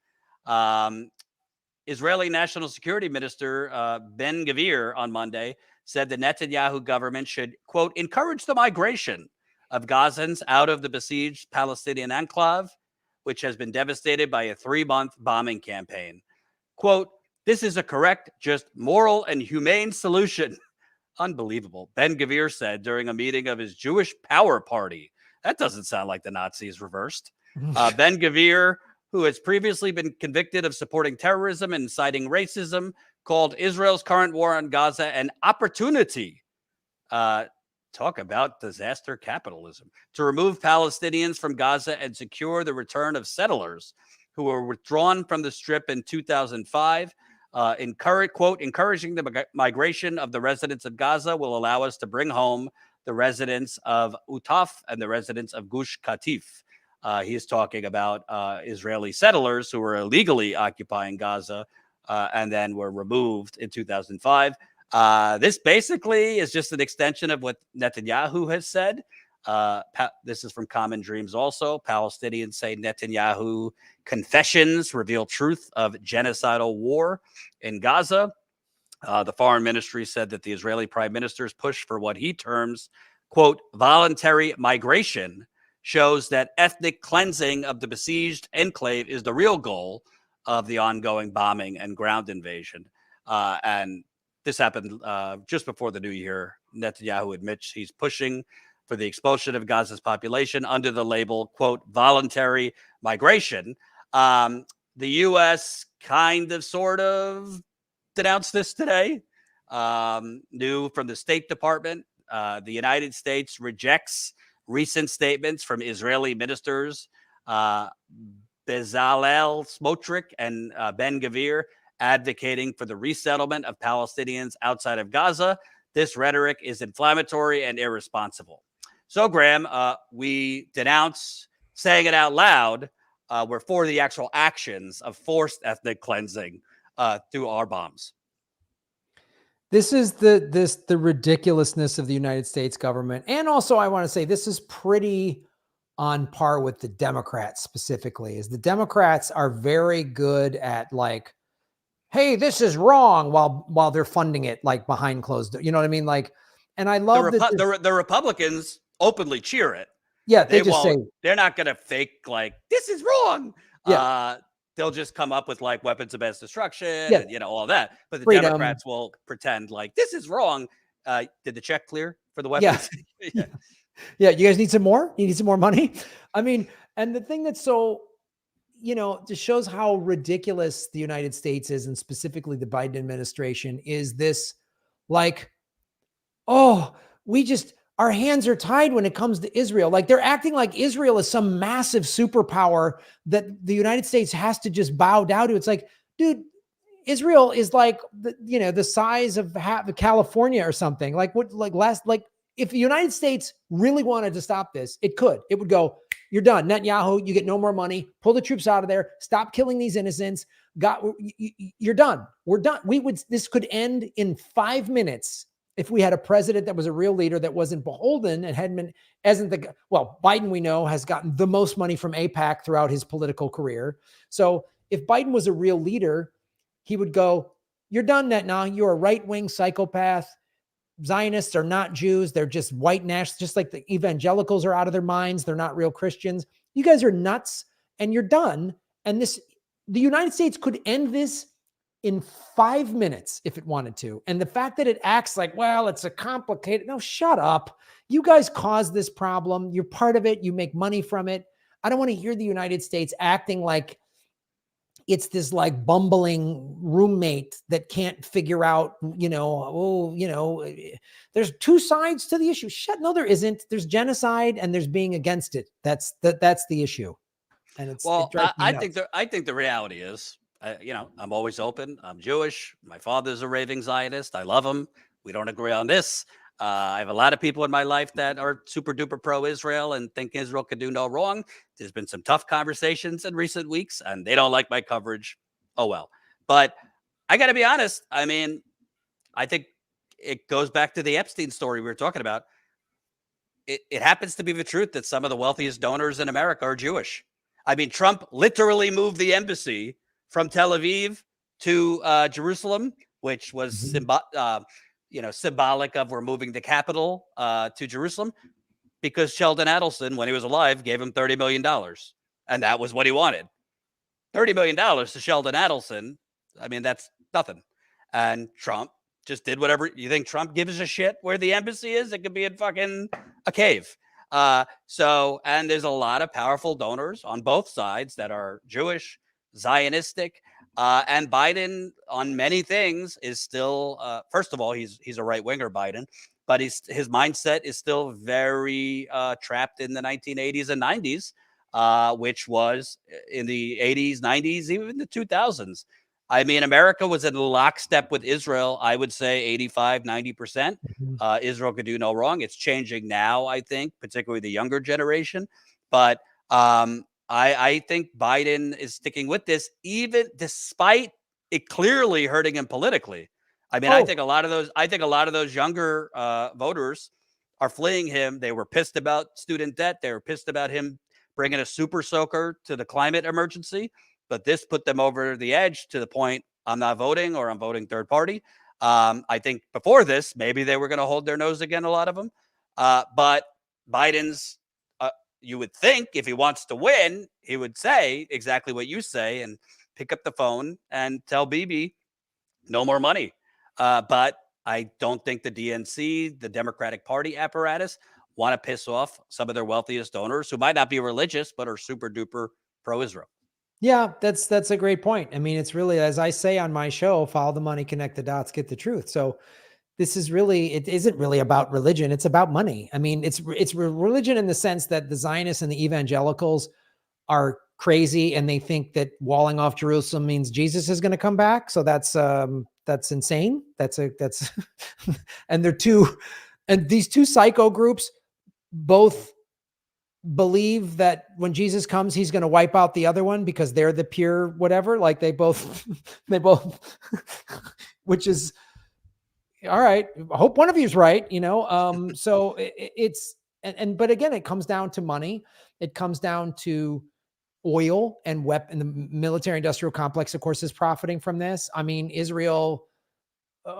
Israeli National Security Minister Ben Gvir on Monday said the Netanyahu government should, quote, encourage the migration of Gazans out of the besieged Palestinian enclave, which has been devastated by a 3-month bombing campaign. Quote, this is a correct, just moral and humane solution. Unbelievable. Ben Gvir said during a meeting of his Jewish Power Party. That doesn't sound like the Nazis reversed. Ben Gvir, who has previously been convicted of supporting terrorism and inciting racism, called Israel's current war on Gaza an opportunity. Talk about disaster capitalism. To remove Palestinians from Gaza and secure the return of settlers who were withdrawn from the Strip in 2005. Encouraging the migration of the residents of Gaza will allow us to bring home the residents of Utaf and the residents of Gush Katif. He's talking about Israeli settlers who were illegally occupying Gaza and then were removed in 2005. This basically is just an extension of what Netanyahu has said. This is from Common Dreams also. Palestinians say Netanyahu confessions reveal truth of genocidal war in Gaza. The foreign ministry said that the Israeli prime minister's push for what he terms, quote, voluntary migration shows that ethnic cleansing of the besieged enclave is the real goal of the ongoing bombing and ground invasion. And this happened just before the new year. Netanyahu admits he's pushing for the expulsion of Gaza's population under the label, quote, voluntary migration. The U.S. kind of, sort of denounced this today. New from the State Department, the United States rejects recent statements from Israeli ministers Bezalel Smotrich and Ben Gvir advocating for the resettlement of Palestinians outside of Gaza. This rhetoric is inflammatory and irresponsible. So, Graham, we denounce saying it out loud. We're for the actual actions of forced ethnic cleansing through our bombs. This is the ridiculousness of the United States government. And also, I want to say this is pretty on par with the Democrats specifically, is the Democrats are very good at like, hey, this is wrong, while they're funding it like behind closed doors. You know what I mean? Like, and I love the Republicans openly cheer it. Yeah, they just say they're not going to fake like this is wrong. Yeah. They'll just come up with like weapons of mass destruction and, you know, all that. But the Democrats will pretend like this is wrong. Did the check clear for the weapons? Yeah. Yeah. You guys need some more? You need some more money? I mean, and the thing that's so, you know, just shows how ridiculous the United States is, and specifically the Biden administration, is this like, oh, our hands are tied when it comes to Israel. Like they're acting like Israel is some massive superpower that the United States has to just bow down to. It's like, dude, Israel is like, the size of California or something. Like if the United States really wanted to stop this, it would go, you're done. Netanyahu, you get no more money. Pull the troops out of there. Stop killing these innocents. You're done. We're done. This could end in 5 minutes if we had a president that was a real leader, that wasn't beholden and Biden, we know, has gotten the most money from AIPAC throughout his political career. So if Biden was a real leader, he would go, you're done, Netanyahu. You're a right-wing psychopath. Zionists are not Jews. They're just white nationalists, just like the evangelicals are out of their minds. They're not real Christians. You guys are nuts and you're done. And the United States could end this in 5 minutes if it wanted to. And the fact that it acts like, well, it's a complicated, no, shut up. You guys caused this problem. You're part of it. You make money from it. I don't want to hear the United States acting like it's this like bumbling roommate that can't figure out, there's two sides to the issue. No, there isn't. There's genocide and there's being against it. That's the issue. And I think the reality is, I'm always open. I'm Jewish. My father's a raving Zionist. I love him. We don't agree on this. I have a lot of people in my life that are super duper pro-Israel and think Israel could do no wrong. There's been some tough conversations in recent weeks and they don't like my coverage. Oh, well. But I got to be honest. I mean, I think it goes back to the Epstein story we were talking about. It happens to be the truth that some of the wealthiest donors in America are Jewish. I mean, Trump literally moved the embassy from Tel Aviv to Jerusalem, which was symbolic of we're moving the capital to Jerusalem, because Sheldon Adelson, when he was alive, gave him $30 million. And that was what he wanted. $30 million to Sheldon Adelson. I mean, that's nothing. And Trump just did whatever. You think Trump gives a shit where the embassy is? It could be in fucking a cave. And there's a lot of powerful donors on both sides that are Jewish, Zionistic, and Biden on many things is still, first of all, he's a right winger, Biden, but his mindset is still very trapped in the 1980s and 90s, which was in the 80s, 90s, even the 2000s. I mean, America was in lockstep with Israel, I would say 85, 90%. Israel could do no wrong. It's changing now, I think, particularly the younger generation. But I think Biden is sticking with this, even despite it clearly hurting him politically. I mean, I think a lot of those younger voters are fleeing him. They were pissed about student debt. They were pissed about him bringing a super soaker to the climate emergency. But this put them over the edge to the point, I'm not voting, or I'm voting third party. I think before this, maybe they were going to hold their nose again, a lot of them. But Biden's, you would think if he wants to win, he would say exactly what you say and pick up the phone and tell Bibi no more money. But I don't think the DNC, the Democratic Party apparatus, want to piss off some of their wealthiest donors who might not be religious, but are super duper pro-Israel. Yeah, that's a great point. I mean, it's really, as I say on my show, follow the money, connect the dots, get the truth. So this is really, it isn't really about religion. It's about money. I mean, it's religion in the sense that the Zionists and the evangelicals are crazy and they think that walling off Jerusalem means Jesus is going to come back. So that's insane. That's and these two psycho groups both believe that when Jesus comes, he's going to wipe out the other one because they're the pure whatever. Like they both, which is all right. I hope one of you is right, so but again, it comes down to money. It comes down to oil and weapon. The military industrial complex, of course, is profiting from this. I mean, Israel,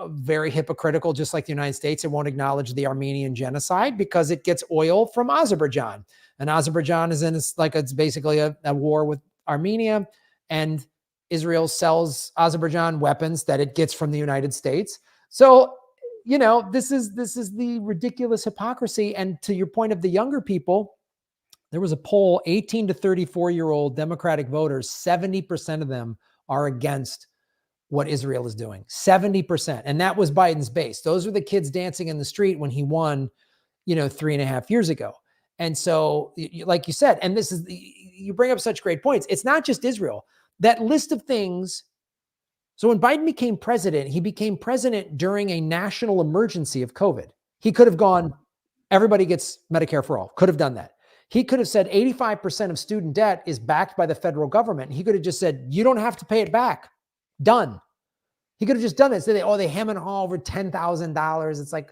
very hypocritical, just like the United States. It won't acknowledge the Armenian genocide because it gets oil from Azerbaijan. And Azerbaijan is it's basically a war with Armenia. And Israel sells Azerbaijan weapons that it gets from the United States. So, this is the ridiculous hypocrisy. And to your point of the younger people, there was a poll, 18 to 34-year-old Democratic voters, 70% of them are against what Israel is doing. 70%. And that was Biden's base. Those were the kids dancing in the street when he won, 3.5 years ago. And so, like you said, and you bring up such great points. It's not just Israel. That list of things. So when Biden became president, he became president during a national emergency of COVID. He could have gone, everybody gets Medicare for all. Could have done that. He could have said 85% of student debt is backed by the federal government. He could have just said, you don't have to pay it back. Done. He could have just done it. So they hem and haw over $10,000. It's like,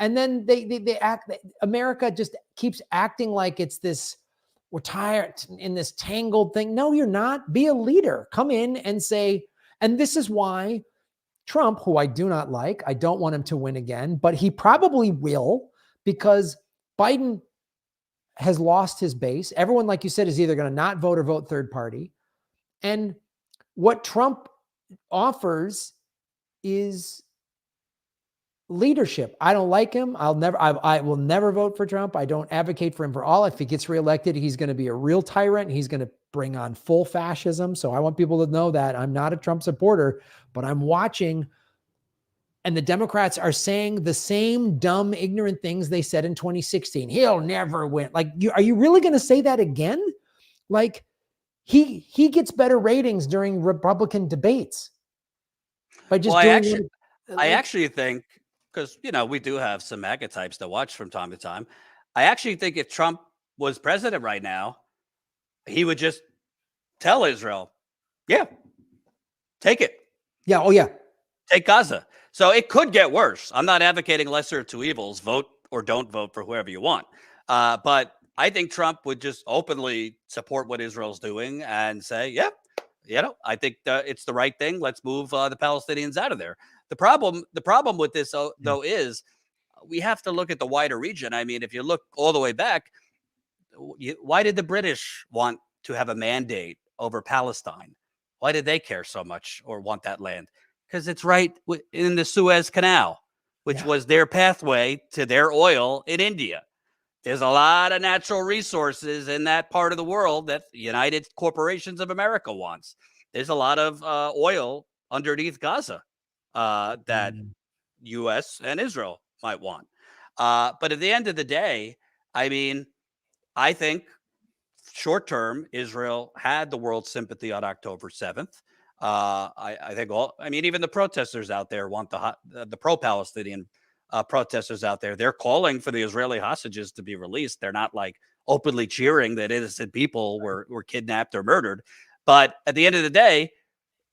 and then they act, America just keeps acting like it's this, we're tired in this tangled thing. No, you're not. Be a leader. Come in and say, and this is why Trump, who I do not like, I don't want him to win again, but he probably will because Biden has lost his base. Everyone, like you said, is either going to not vote or vote third party. And what Trump offers is leadership. I don't like him. I will never vote for Trump. I don't advocate for him for all. If he gets reelected, he's going to be a real tyrant. He's going to bring on full fascism. So I want people to know that I'm not a Trump supporter, but I'm watching. And the Democrats are saying the same dumb, ignorant things they said in 2016. He'll never win. Like, are you really going to say that again? Like, he gets better ratings during Republican debates by just doing. I actually think, because we do have some MAGA types to watch from time to time. I actually think if Trump was president right now, he would just tell Israel, "Yeah, take it. Yeah, oh yeah, take Gaza." So it could get worse. I'm not advocating lesser of two evils. Vote or don't vote for whoever you want. But I think Trump would just openly support what Israel's doing and say, yeah, I think it's the right thing. Let's move the Palestinians out of there. The problem with this, though, is we have to look at the wider region. I mean, if you look all the way back, why did the British want to have a mandate over Palestine? Why did they care so much or want that land? Because it's right in the Suez Canal, which was their pathway to their oil in India. There's a lot of natural resources in that part of the world that United Corporations of America wants. There's a lot of oil underneath Gaza that U.S. and Israel might want. But at the end of the day, I mean, I think short term, Israel had the world's sympathy on October 7th. I think even the protesters out there want the pro-Palestinian protesters out there. They're calling for the Israeli hostages to be released. They're not like openly cheering that innocent people were kidnapped or murdered. But at the end of the day,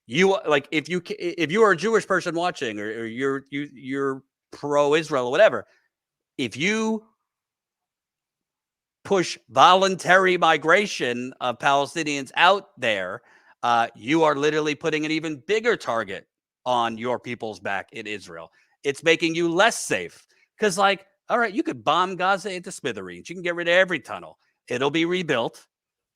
if you are a Jewish person watching or you're pro-Israel or whatever, if you push voluntary migration of Palestinians out there, you are literally putting an even bigger target on your people's back in Israel. It's making you less safe because, like, all right, you could bomb Gaza into smithereens. You can get rid of every tunnel. It'll be rebuilt,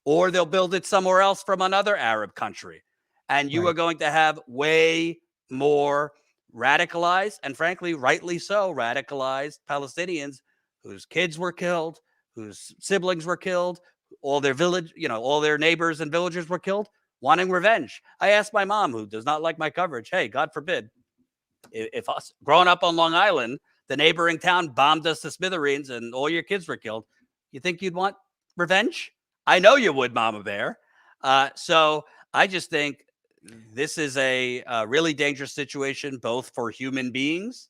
or they'll build it somewhere else from another Arab country. And you are going to have way more radicalized, and frankly, rightly so, radicalized Palestinians whose kids were killed, whose siblings were killed, all their village, all their neighbors and villagers were killed, wanting revenge. I asked my mom, who does not like my coverage, hey, God forbid, if us growing up on Long Island, the neighboring town bombed us to smithereens and all your kids were killed, you think you'd want revenge? I know you would, Mama Bear. So I just think this is a really dangerous situation, both for human beings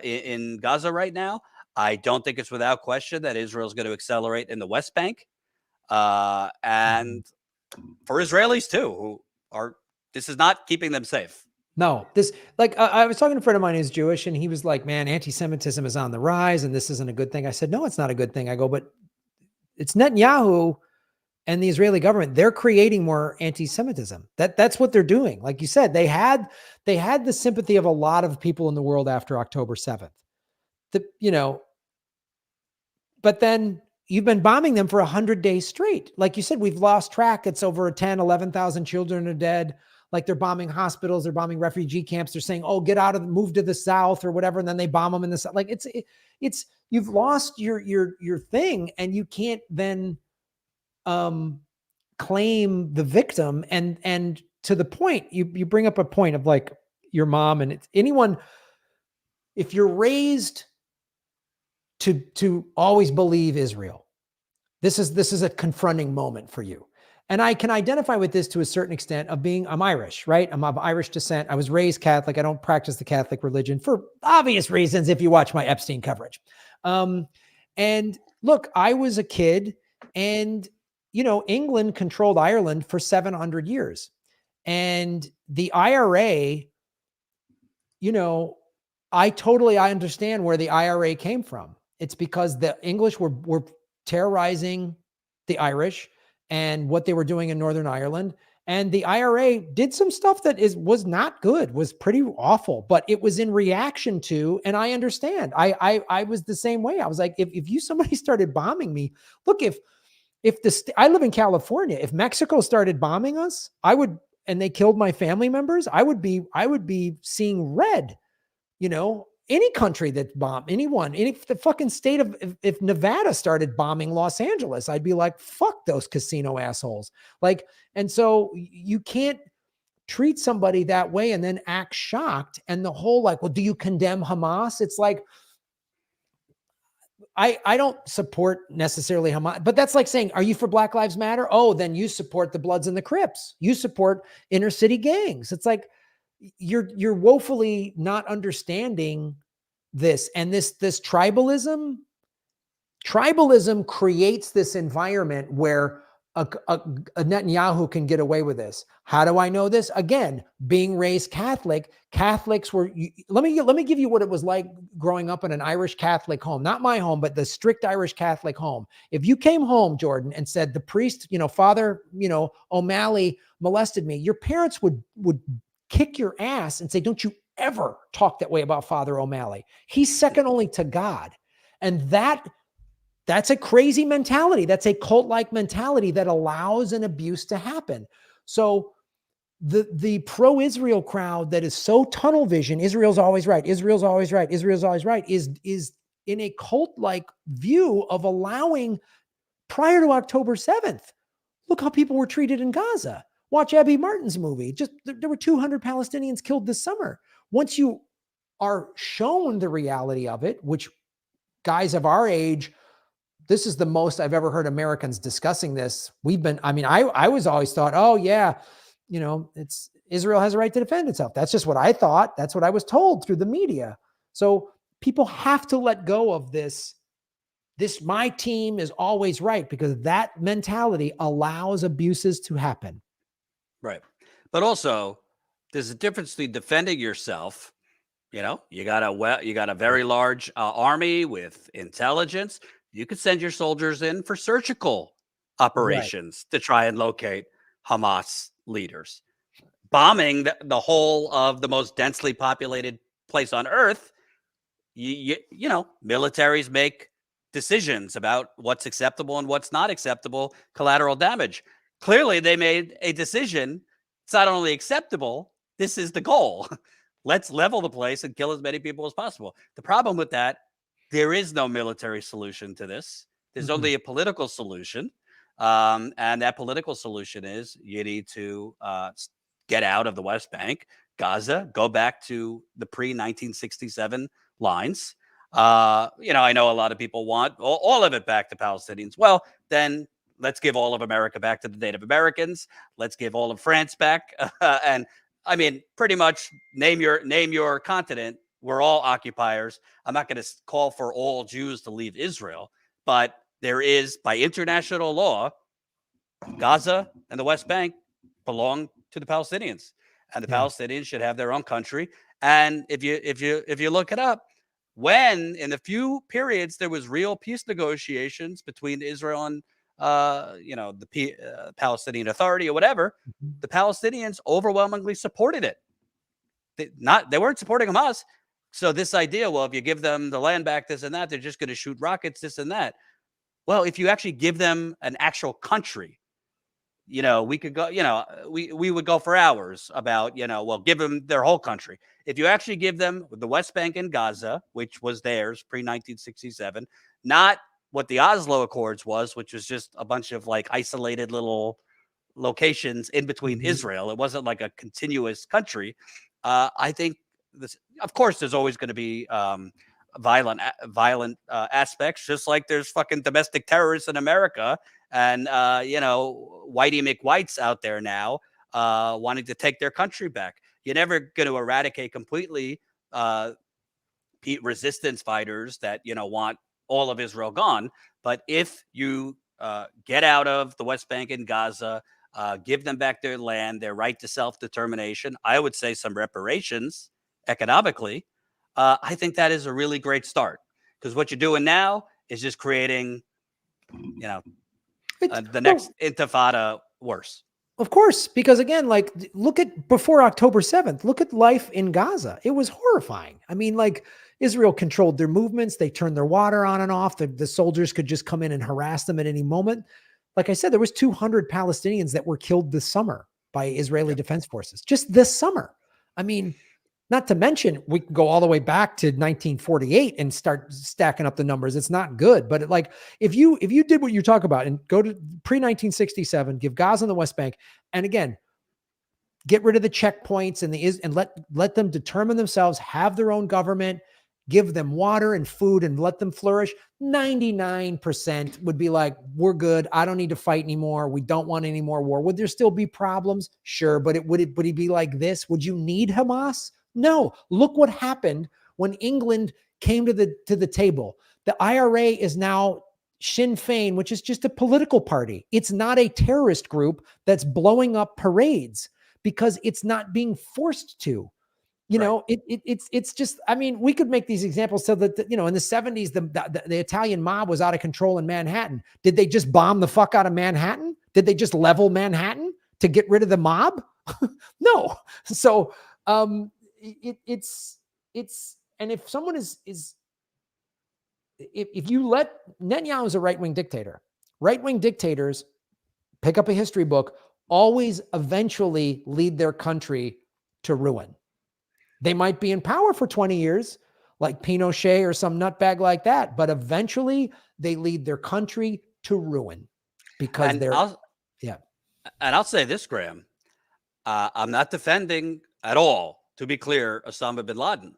in Gaza right now. I don't think it's without question that Israel is going to accelerate in the West Bank. And for Israelis too, who are, this is not keeping them safe. No, this, like, I was talking to a friend of mine who's Jewish, and he was like, man, anti-Semitism is on the rise and this isn't a good thing. I said, no, it's not a good thing. I go, but it's Netanyahu and the Israeli government. They're creating more anti-Semitism. That's what they're doing. Like you said, they had the sympathy of a lot of people in the world after October 7th. But then you've been bombing them for 100 days straight. Like you said, we've lost track. It's over 10, 11,000 children are dead. Like, they're bombing hospitals, they're bombing refugee camps. They're saying, oh, move to the south or whatever. And then they bomb them in the south. Like, it's you've lost your thing, and you can't then claim the victim. And to the point, you bring up a point of, like, your mom, and it's anyone, if you're raised to always believe Israel, this is a confronting moment for you. And I can identify with this to a certain extent I'm Irish, right? I'm of Irish descent. I was raised Catholic. I don't practice the Catholic religion for obvious reasons if you watch my Epstein coverage. And look, I was a kid, and, England controlled Ireland for 700 years. And the IRA, I understand where the IRA came from. It's because the English were terrorizing the Irish and what they were doing in Northern Ireland. And the IRA did some stuff that was not good, was pretty awful, but it was in reaction to, and I understand. I was the same way. I was like, if somebody started bombing me, look, I live in California, if Mexico started bombing us, and they killed my family members, I would be seeing red. Any country that bombed anyone, if the fucking state of, if Nevada started bombing Los Angeles, I'd be like, fuck those casino assholes. Like, and so you can't treat somebody that way and then act shocked. And the whole, like, well, do you condemn Hamas? It's like, I don't support necessarily Hamas, but that's like saying, are you for Black Lives Matter? Oh, then you support the Bloods and the Crips. You support inner city gangs. It's like, you're woefully not understanding this. And this tribalism creates this environment where a Netanyahu can get away with this. How do I know this? Again, being raised Catholic, Catholics were, let me give you what it was like growing up in an Irish Catholic home, not my home, but the strict Irish Catholic home. If you came home, Jordan, and said the priest, Father, O'Malley molested me, your parents would kick your ass and say, don't you ever talk that way about Father O'Malley. He's second only to God. And that's a crazy mentality. That's a cult-like mentality that allows an abuse to happen. So the pro-Israel crowd that is so tunnel vision, Israel's always right, Israel's always right, Israel's always right, is in a cult-like view of allowing, prior to October 7th, look how people were treated in Gaza. Watch Abby Martin's movie. There were 200 Palestinians killed this summer. Once you are shown the reality of it, which guys of our age, this is the most I've ever heard Americans discussing this. I was always thought, oh yeah, it's Israel has a right to defend itself. That's just what I thought. That's what I was told through the media. So people have to let go of this. My team is always right, because that mentality allows abuses to happen. Right. But also, there's a difference between defending yourself. You got a very large army with intelligence. You could send your soldiers in for surgical operations to try and locate Hamas leaders. bombing the whole of the most densely populated place on earth, you know, militaries make decisions about what's acceptable and what's not acceptable collateral damage. Clearly, they made a decision. It's not only acceptable, this is the goal. Let's level the place and kill as many people as possible. The problem with that, there is no military solution to this. There's only a political solution. And that political solution is you need to get out of the West Bank, Gaza, go back to the pre-1967 lines. You know, I know a lot of people want all of it back to Palestinians. Well, then let's give all of America back to the Native Americans. Let's give all of France back. And I mean, pretty much name your continent. We're all occupiers. I'm not going to call for all Jews to leave Israel, but there is, by international law, Gaza and the West Bank belong to the Palestinians, and the Palestinians should have their own country. And if you look it up, when in the few periods there was real peace negotiations between Israel and you know, the Palestinian Authority or whatever, the Palestinians overwhelmingly supported it. They weren't supporting Hamas. So this idea, well, if you give them the land back, this and that, they're just going to shoot rockets, this and that. Well, if you actually give them an actual country, you know, we could go, you know, we would go for hours about, you know, well, give them their whole country. If you actually give them the West Bank and Gaza, which was theirs pre-1967, not what the Oslo Accords was, which was just a bunch of like isolated little locations in between Israel. It wasn't like a continuous country. I think this, of course, there's always going to be violent aspects, just like there's fucking domestic terrorists in America and you know, Whitey McWhites out there now wanting to take their country back. You're never going to eradicate completely resistance fighters that, you know, want all of Israel gone. But if you get out of the West Bank and Gaza, give them back their land, their right to self-determination, I would say some reparations economically, I think that is a really great start, because what you're doing now is just creating, you know, the next intifada worse. Of course, because again, like, look at before October 7th, look at life in Gaza. It was horrifying. I mean, like, Israel controlled their movements. They turned their water on and off. The soldiers could just come in and harass them at any moment. Like I said, there was 200 Palestinians that were killed this summer by Israeli defense forces, just this summer. I mean, not to mention, we can go all the way back to 1948 and start stacking up the numbers. It's not good, but like, if you did what you talk about and go to pre-1967, give Gaza and the West Bank, and again, get rid of the checkpoints and let them determine themselves, have their own government, give them water and food and let them flourish, 99% would be like, we're good. I don't need to fight anymore. We don't want any more war. Would there still be problems? Sure. But would it be like this? Would you need Hamas? No. Look what happened when England came to the table. The IRA is now Sinn Féin, which is just a political party. It's not a terrorist group that's blowing up parades because it's not being forced to. You know, it's just, I mean, we could make these examples so that, you know, in the 70s, the Italian mob was out of control in Manhattan. Did they just bomb the fuck out of Manhattan? Did they just level Manhattan to get rid of the mob? No. So it's, and if someone if you let, Netanyahu is a right-wing dictator. Right-wing dictators, pick up a history book, always eventually lead their country to ruin. They might be in power for 20 years, like Pinochet or some nutbag like that, but eventually they lead their country to ruin because And I'll say this, Graham, I'm not defending at all, to be clear, Osama bin Laden.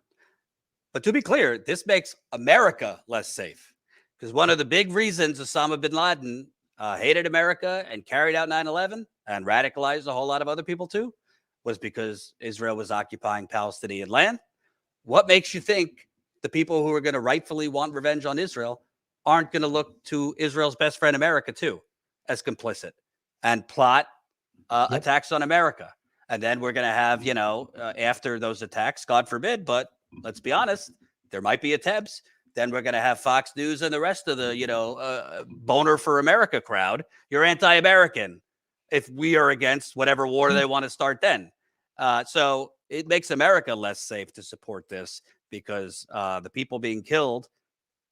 But to be clear, this makes America less safe, because one of the big reasons Osama bin Laden hated America and carried out 9/11 and radicalized a whole lot of other people too was because Israel was occupying Palestinian land. What makes you think the people who are going to rightfully want revenge on Israel aren't going to look to Israel's best friend, America, too, as complicit and plot attacks on America? And then we're going to have, you know, after those attacks, God forbid, but let's be honest, there might be attempts. Then we're going to have Fox News and the rest of the, you know, boner for America crowd. You're anti-American if we are against whatever war they want to start then. So it makes America less safe to support this because the people being killed,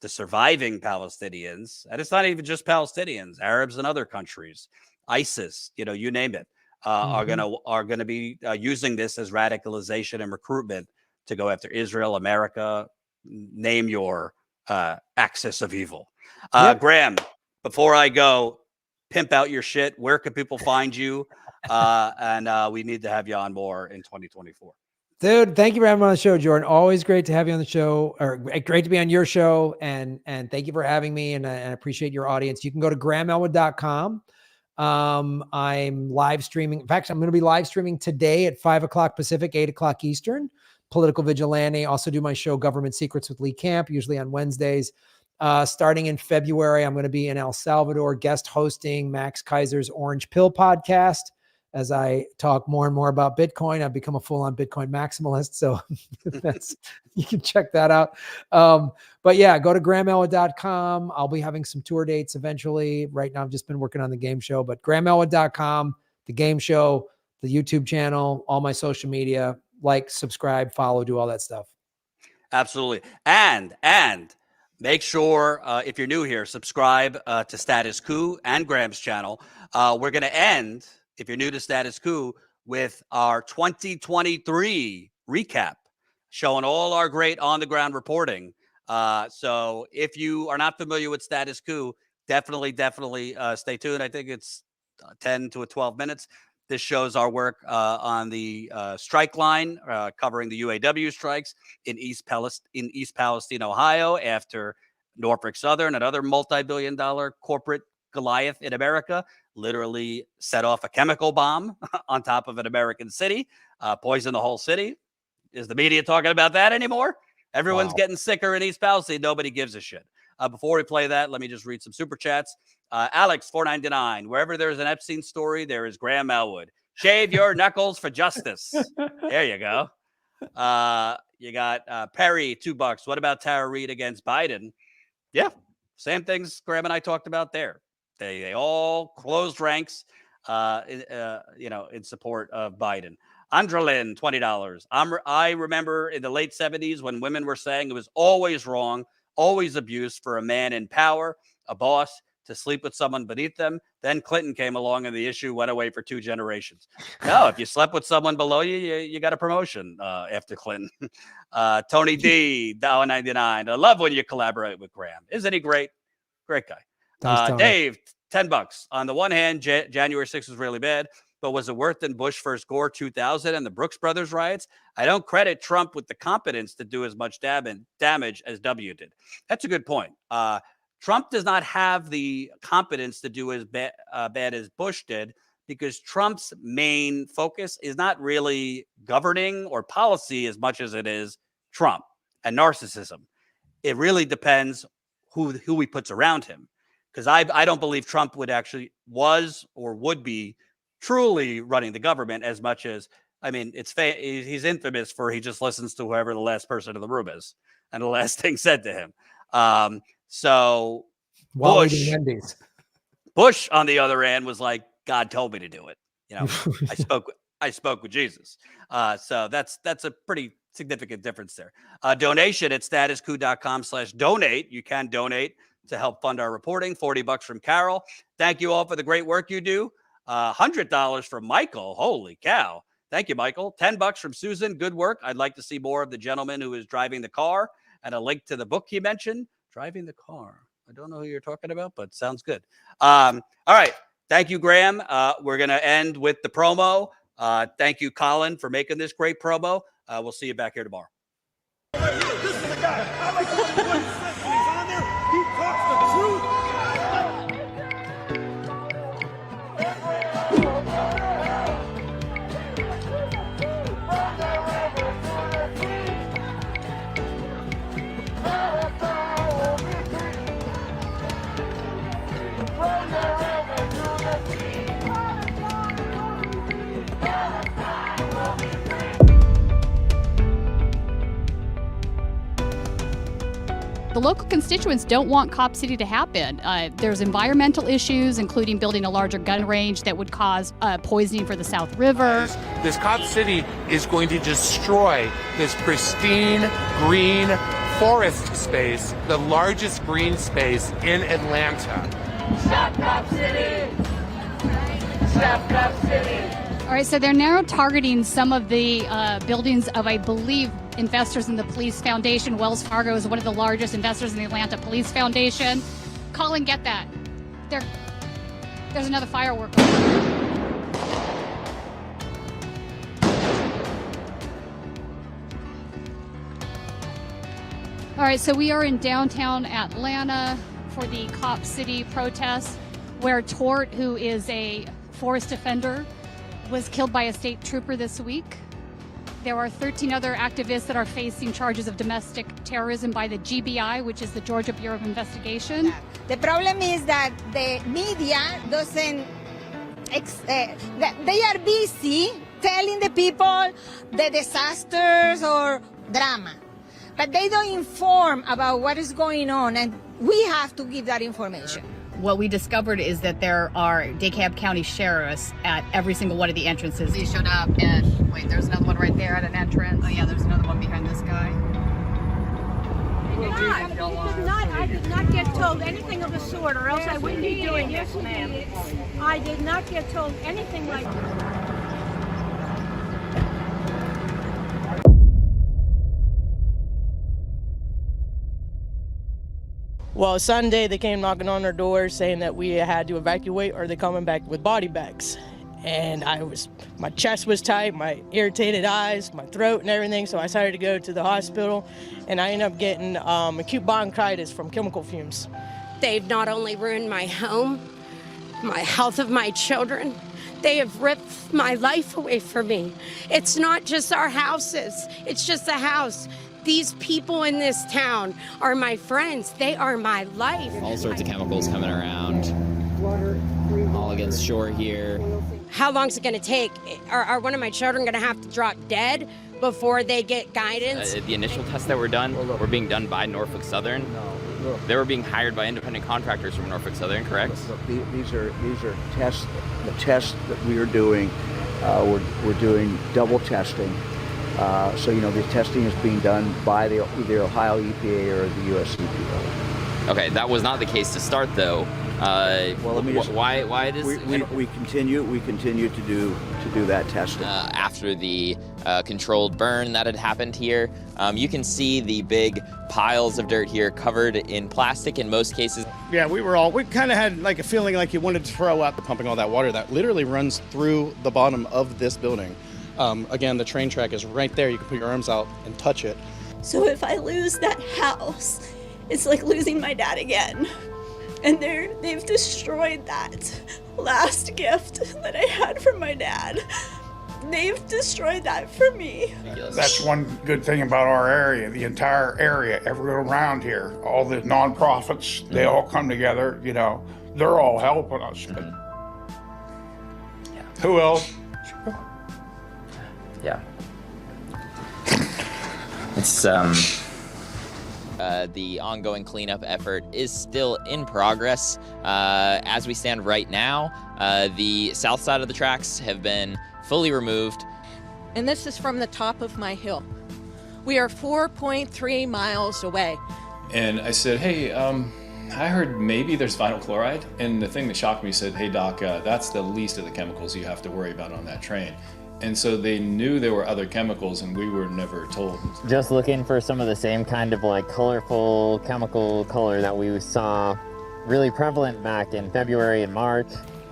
the surviving Palestinians, and it's not even just Palestinians, Arabs in other countries, ISIS, you name it, are gonna be using this as radicalization and recruitment to go after Israel, America, name your axis of evil. Graham, before I go, pimp out your shit. Where can people find you? And we need to have you on more in 2024. Dude, thank you for having me on the show, Jordan. Always great to have you on the show, or great to be on your show. And thank you for having me. And I appreciate your audience. You can go to GrahamElwood.com. I'm live streaming. In fact, I'm going to be live streaming today at 5:00 Pacific, 8:00 Eastern. Political Vigilante. Also do my show Government Secrets with Lee Camp, usually on Wednesdays. Starting in February, I'm going to be in El Salvador guest hosting Max Kaiser's Orange Pill podcast. As I talk more and more about Bitcoin, I've become a full-on Bitcoin maximalist. So you can check that out. But yeah, go to GrahamElwood.com. I'll be having some tour dates eventually. Right now, I've just been working on the game show, but GrahamElwood.com, the game show, the YouTube channel, all my social media, like, subscribe, follow, do all that stuff. Absolutely. And make sure, if you're new here, subscribe to Status Coup and Graham's channel. We're going to end, if you're new to Status Coup, with our 2023 recap, showing all our great on-the-ground reporting. So if you are not familiar with Status Coup, definitely stay tuned. I think it's 10 to 12 minutes. This shows our work on the strike line, covering the UAW strikes in East Palestine, Ohio, after Norfolk Southern, another multi-billion-dollar corporate Goliath in America, literally set off a chemical bomb on top of an American city, poisoned the whole city. Is the media talking about that anymore? Everyone's getting sicker in East Palestine. Nobody gives a shit. Before we play that, let me just read some super chats. Alex, $4.99. Wherever there's an Epstein story, there is Graham Elwood. Shave your knuckles for justice. There you go. You got Perry, $2. What about Tara Reid against Biden? Yeah, same things Graham and I talked about there. They all closed ranks, in support of Biden. Andralyn, $20. I remember in the late 70s when women were saying it was always wrong, always abuse for a man in power, a boss, to sleep with someone beneath them. Then Clinton came along and the issue went away for 2 generations. No, if you slept with someone below you, you got a promotion after Clinton. Tony D, $1.99. I love when you collaborate with Graham. Isn't he great? Great guy. Dave, $10. On the one hand, January 6th was really bad, but was it worth in Bush versus Gore 2000 and the Brooks Brothers riots? I don't credit Trump with the competence to do as much damage as W did. That's a good point. Trump does not have the competence to do as bad as Bush did, because Trump's main focus is not really governing or policy as much as it is Trump and narcissism. It really depends who he puts around him. Because I don't believe Trump was or would be truly running the government as much as, he's infamous for he just listens to whoever the last person in the room is and the last thing said to him. So Bush, on the other hand, was like, God told me to do it. I spoke with Jesus. So that's a pretty significant difference there. Donation at statuscoup.com/donate. You can donate to help fund our reporting. $40 from Carol. Thank you all for the great work you do. $100 from Michael. Holy cow. Thank you, Michael. $10 from Susan. Good work. I'd like to see more of the gentleman who is driving the car, and a link to the book he mentioned. Driving the car. I don't know who you're talking about, but sounds good. All right. Thank you, Graham. We're going to end with the promo. Thank you, Colin, for making this great promo. We'll see you back here tomorrow. This is the guy. I like what he says when he's on there. He talks the truth. the local constituents don't want Cop City to happen. There's environmental issues, including building a larger gun range that would cause poisoning for the South River. This Cop City is going to destroy this pristine, green forest space, the largest green space in Atlanta. Stop Cop City! Stop Cop City! All right, so they're now targeting some of the buildings of, I believe, investors in the Police Foundation. Wells Fargo is one of the largest investors in the Atlanta Police Foundation. Colin, get that. There's another firework. All right, so we are in downtown Atlanta for the Cop City protest, where Tort, who is a forest defender, was killed by a state trooper this week. There are 13 other activists that are facing charges of domestic terrorism by the GBI, which is the Georgia Bureau of Investigation. The problem is that the media doesn't, that they are busy telling the people the disasters or drama, but they don't inform about what is going on, and we have to give that information. What we discovered is that there are DeKalb County sheriffs at every single one of the entrances. They showed up and, wait, there's another one right there at an entrance. Oh yeah, there's another one behind this guy. I did not get told anything of the sort, or else I wouldn't be doing this, ma'am. I did not get told anything like that. Well, Sunday they came knocking on our door saying that we had to evacuate or they're coming back with body bags. And my chest was tight, my irritated eyes, my throat and everything, so I decided to go to the hospital, and I ended up getting acute bronchitis from chemical fumes. They've not only ruined my home, my health of my children, they have ripped my life away from me. It's not just our houses, it's just a house. These people in this town are my friends. They are my life. All sorts of chemicals coming around. All against shore here. How long is it going to take? Are one of my children going to have to drop dead before they get guidance? The initial tests that were done were being done by Norfolk Southern. They were being hired by independent contractors from Norfolk Southern, correct? These are tests. The tests that we are doing, we're doing double testing. So, the testing is being done by the Ohio EPA or the US EPA. Okay, that was not the case to start, though. Well, let me just, why it is? We continue to do that testing. After the controlled burn that had happened here, you can see the big piles of dirt here covered in plastic in most cases. Yeah, we kind of had like a feeling like you wanted to throw up. Pumping all that water that literally runs through the bottom of this building. Again, the train track is right there. You can put your arms out and touch it. So if I lose that house, it's like losing my dad again. And they've destroyed that last gift that I had from my dad. They've destroyed that for me. That's one good thing about our area, the entire area, everyone around here, all the nonprofits, they all come together, they're all helping us. But who else? Yeah. It's the ongoing cleanup effort is still in progress. As we stand right now, the south side of the tracks have been fully removed. And this is from the top of my hill. We are 4.3 miles away. And I said, hey, I heard maybe there's vinyl chloride. And the thing that shocked me said, hey, Doc, that's the least of the chemicals you have to worry about on that train. And so they knew there were other chemicals, and we were never told. Just looking for some of the same kind of like colorful chemical color that we saw really prevalent back in February and March.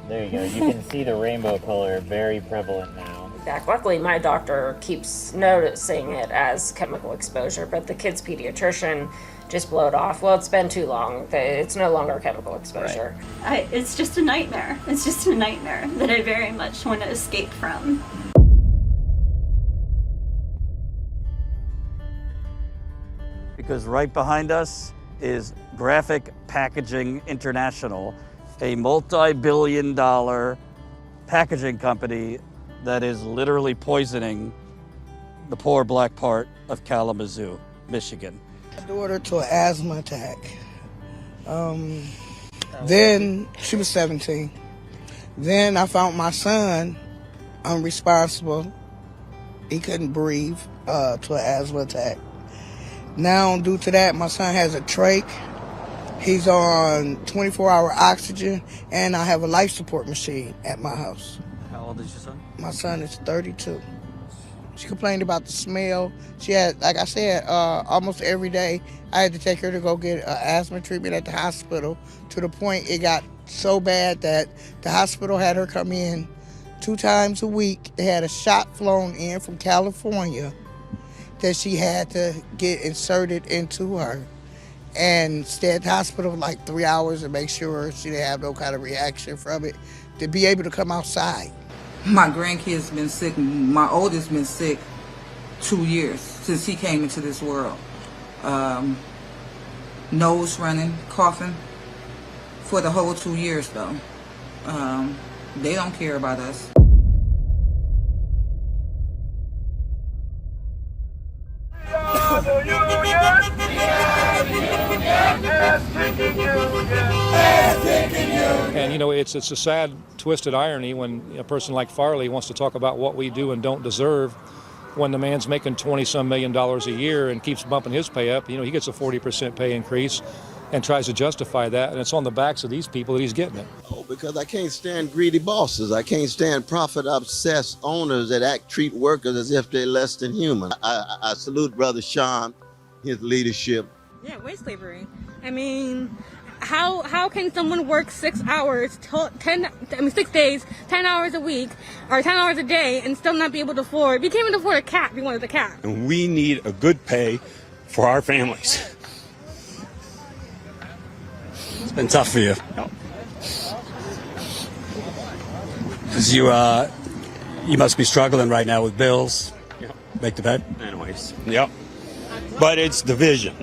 There you go. You can see the rainbow color very prevalent now. Luckily, my doctor keeps noticing it as chemical exposure, but the kid's pediatrician just blew it off. Well, it's been too long. It's no longer chemical exposure. Right. It's just a nightmare. It's just a nightmare that I very much want to escape from. Because right behind us is Graphic Packaging International, a multi-billion-dollar packaging company that is literally poisoning the poor black part of Kalamazoo, Michigan. Daughter to an asthma attack. Then she was 17. Then I found my son unresponsible. He couldn't breathe to an asthma attack. Now, due to that, my son has a trach. He's on 24-hour oxygen, and I have a life support machine at my house. How old is your son? My son is 32. She complained about the smell. She had, like I said, almost every day I had to take her to go get asthma treatment at the hospital, to the point it got so bad that the hospital had her come in 2 times a week. They had a shot flown in from California that she had to get inserted into her and stay at the hospital for like 3 hours and make sure she didn't have no kind of reaction from it, to be able to come outside. My grandkids been sick. My oldest been sick 2 years since he came into this world. Nose running, coughing for the whole 2 years though. They don't care about us. And you know, it's a sad, twisted irony when a person like Farley wants to talk about what we do and don't deserve, when the man's making $20-some million a year and keeps bumping his pay up. You know, he gets a 40% pay increase and tries to justify that, and it's on the backs of these people that he's getting it. Oh, because I can't stand greedy bosses. I can't stand profit-obsessed owners that treat workers as if they're less than human. I salute Brother Sean, his leadership. Yeah, wage slavery. I mean, how can someone work 6 hours, 6 days, 10 hours a week, or 10 hours a day, and still not be able to afford? We can't even afford a cat. We wanted a cat. And we need a good pay for our families. It's been tough for you. Because you must be struggling right now with bills. Make the bed. Anyways. Yep. But it's division.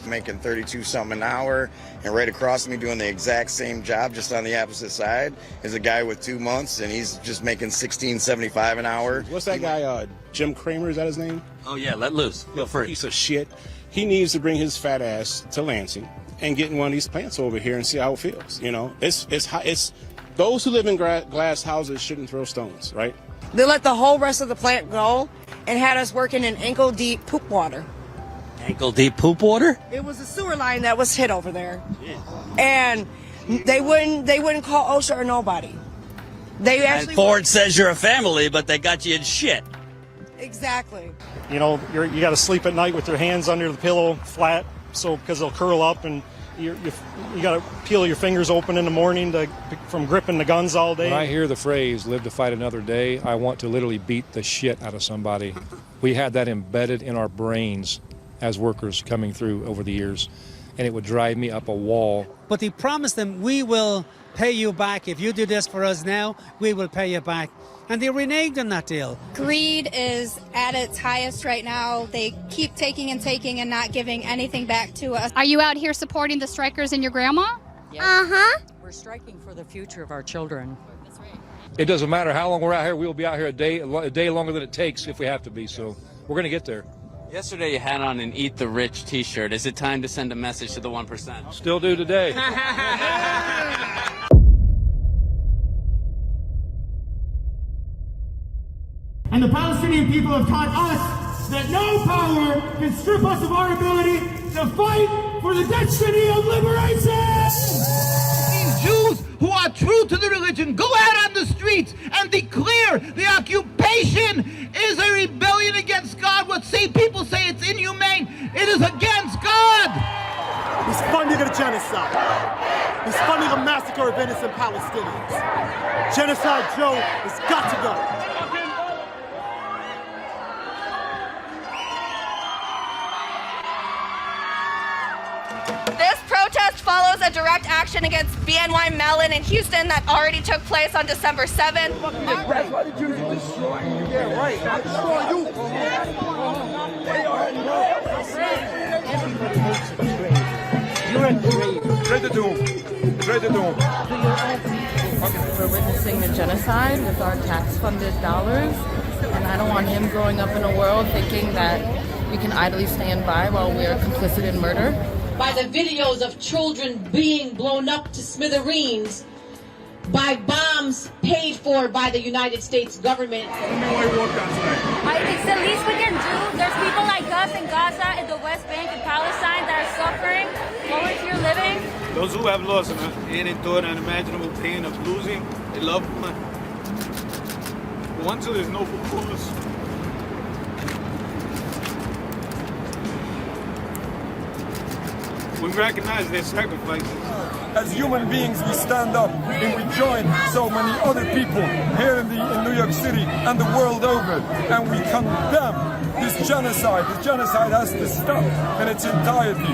Making 32-something an hour, and right across me doing the exact same job, just on the opposite side, is a guy with 2 months, and he's just making $16.75 an hour. What's that guy, Jim Kramer, is that his name? Oh yeah, let loose. Feel free. Piece of shit. He needs to bring his fat ass to Lansing and get in one of these plants over here and see how it feels. You know, it's those who live in glass houses shouldn't throw stones, right? They let the whole rest of the plant go and had us working in ankle-deep poop water. Ankle-deep poop water? It was a sewer line that was hit over there. And they wouldn't call OSHA or nobody. They actually. And Ford says you're a family, but they got you in shit. Exactly. You know, you got to sleep at night with your hands under the pillow flat, so because they'll curl up, and you got to peel your fingers open in the morning from gripping the guns all day. When I hear the phrase "live to fight another day," I want to literally beat the shit out of somebody. We had that embedded in our brains as workers coming through over the years, and it would drive me up a wall. But he promised them, we will pay you back. If you do this for us now, we will pay you back. And they reneged on that deal. Greed is at its highest right now. They keep taking and not giving anything back to us. Are you out here supporting the strikers and your grandma? Yes. Uh-huh. We're striking for the future of our children. That's right. It doesn't matter how long we're out here. We'll be out here a day longer than it takes if we have to be. So we're going to get there. Yesterday you had on an Eat the Rich t-shirt. Is it time to send a message to the 1%? Still do today. And the Palestinian people have taught us that no power can strip us of our ability to fight for the destiny of liberation! These Jews who are true to the religion go out on the streets and declare the occupation is a rebellion against God. What people say it's inhumane. It is against God. He's funding a genocide. He's funding a massacre of innocent Palestinians. Genocide Joe has got to go. This protest follows a direct action against BNY Mellon in Houston that already took place on December 7th. That's why the Jews are destroying you. Yeah, right. I'll destroy you. They are You're in grave. Ready to do. Ready to do. We're witnessing the genocide with our tax-funded dollars, and I don't want him growing up in a world thinking that we can idly stand by while we are complicit in murder. By the videos of children being blown up to smithereens by bombs paid for by the United States government. It's the least we can do. There's people like us in Gaza, in the West Bank, and Palestine that are suffering while we're here living. Those who have lost any thought and unimaginable pain of losing a loved one. Until there's no purpose. We recognize their sacrifices. As human beings, we stand up and we join so many other people here in New York City and the world over, and we condemn this genocide. This genocide has to stop in its entirety.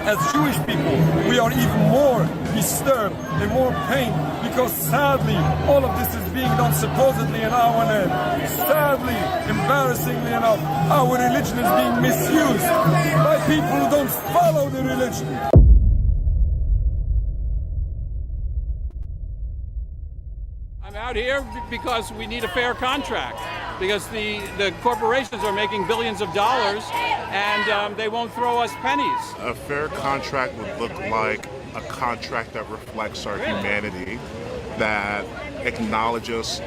As Jewish people, we are even more disturbed and more pain because sadly, all of this is being done supposedly in our name. Sadly, embarrassingly enough, our religion is being misused by people who don't follow the religion. I'm out here because we need a fair contract, because the corporations are making billions of dollars and they won't throw us pennies. A fair contract would look like a contract that reflects our humanity, that acknowledges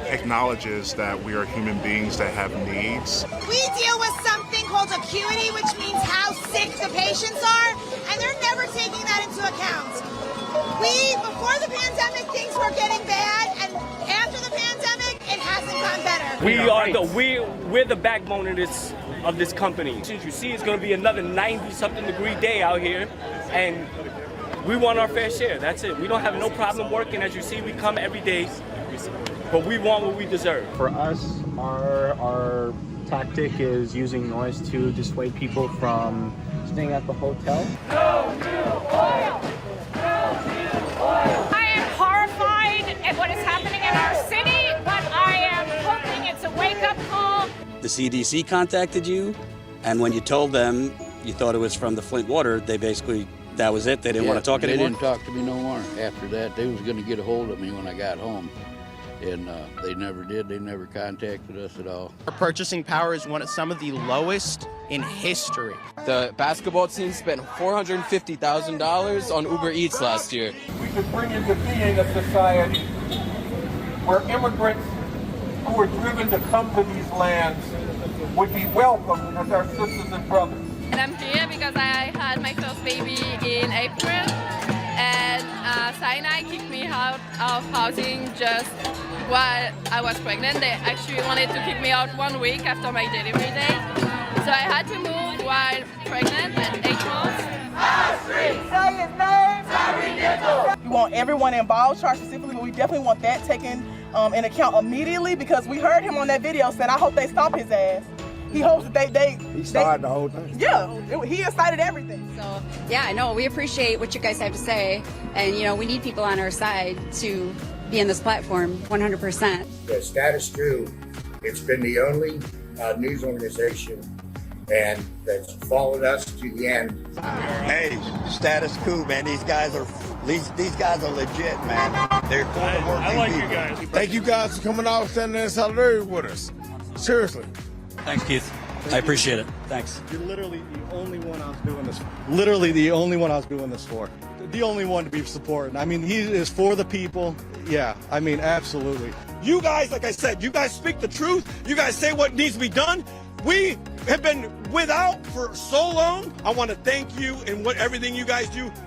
that we are human beings that have needs. We deal with something called acuity, which means how sick the patients are, and they're never taking that into account. Before the pandemic, things were getting bad, and after the pandemic, it hasn't gone better. We're the backbone of this company. Since you see, it's going to be another 90-something degree day out here, and we want our fair share. That's it. We don't have no problem working. As you see, we come every day, but we want what we deserve. For us, our tactic is using noise to dissuade people from staying at the hotel. No new oil! I am horrified at what is happening in our city, but I am hoping it's a wake-up call. The CDC contacted you, and when you told them you thought it was from the Flint water, they basically, that was it? They didn't want to talk anymore? They didn't talk to me no more. After that, they was going to get a hold of me when I got home. And they never did. They never contacted us at all. Our purchasing power is some of the lowest in history. The basketball team spent $450,000 on Uber Eats last year. We could bring into being a society where immigrants who are driven to come to these lands would be welcomed as our sisters and brothers. And I'm here because I had my first baby in April, and Sinai kicked me out of housing just while I was pregnant. They actually wanted to kick me out 1 week after my delivery day. So I had to move while pregnant at 8 months. We want everyone involved, charged specifically, but we definitely want that taken in account immediately, because we heard him on that video saying, I hope they stop his ass. He hopes that he started the whole thing. Yeah, he incited everything. So, yeah, I know. We appreciate what you guys have to say. And, you know, we need people on our side to be on this platform 100%. The Status Coup, it's been the only news organization and that's followed us to the end. Hey, Status Coup, man, these guys are legit, man. They're doing the work. I like you guys. Thank you guys for coming out, standing in solidarity with us. Seriously. Thanks, Keith. I appreciate it. Thanks. You're literally the only one I was doing this for. Literally the only one I was doing this for. The only one to be supporting. I mean, he is for the people. Yeah, I mean, absolutely. You guys, like I said, you guys speak the truth. You guys say what needs to be done. We have been without for so long. I want to thank you and everything you guys do.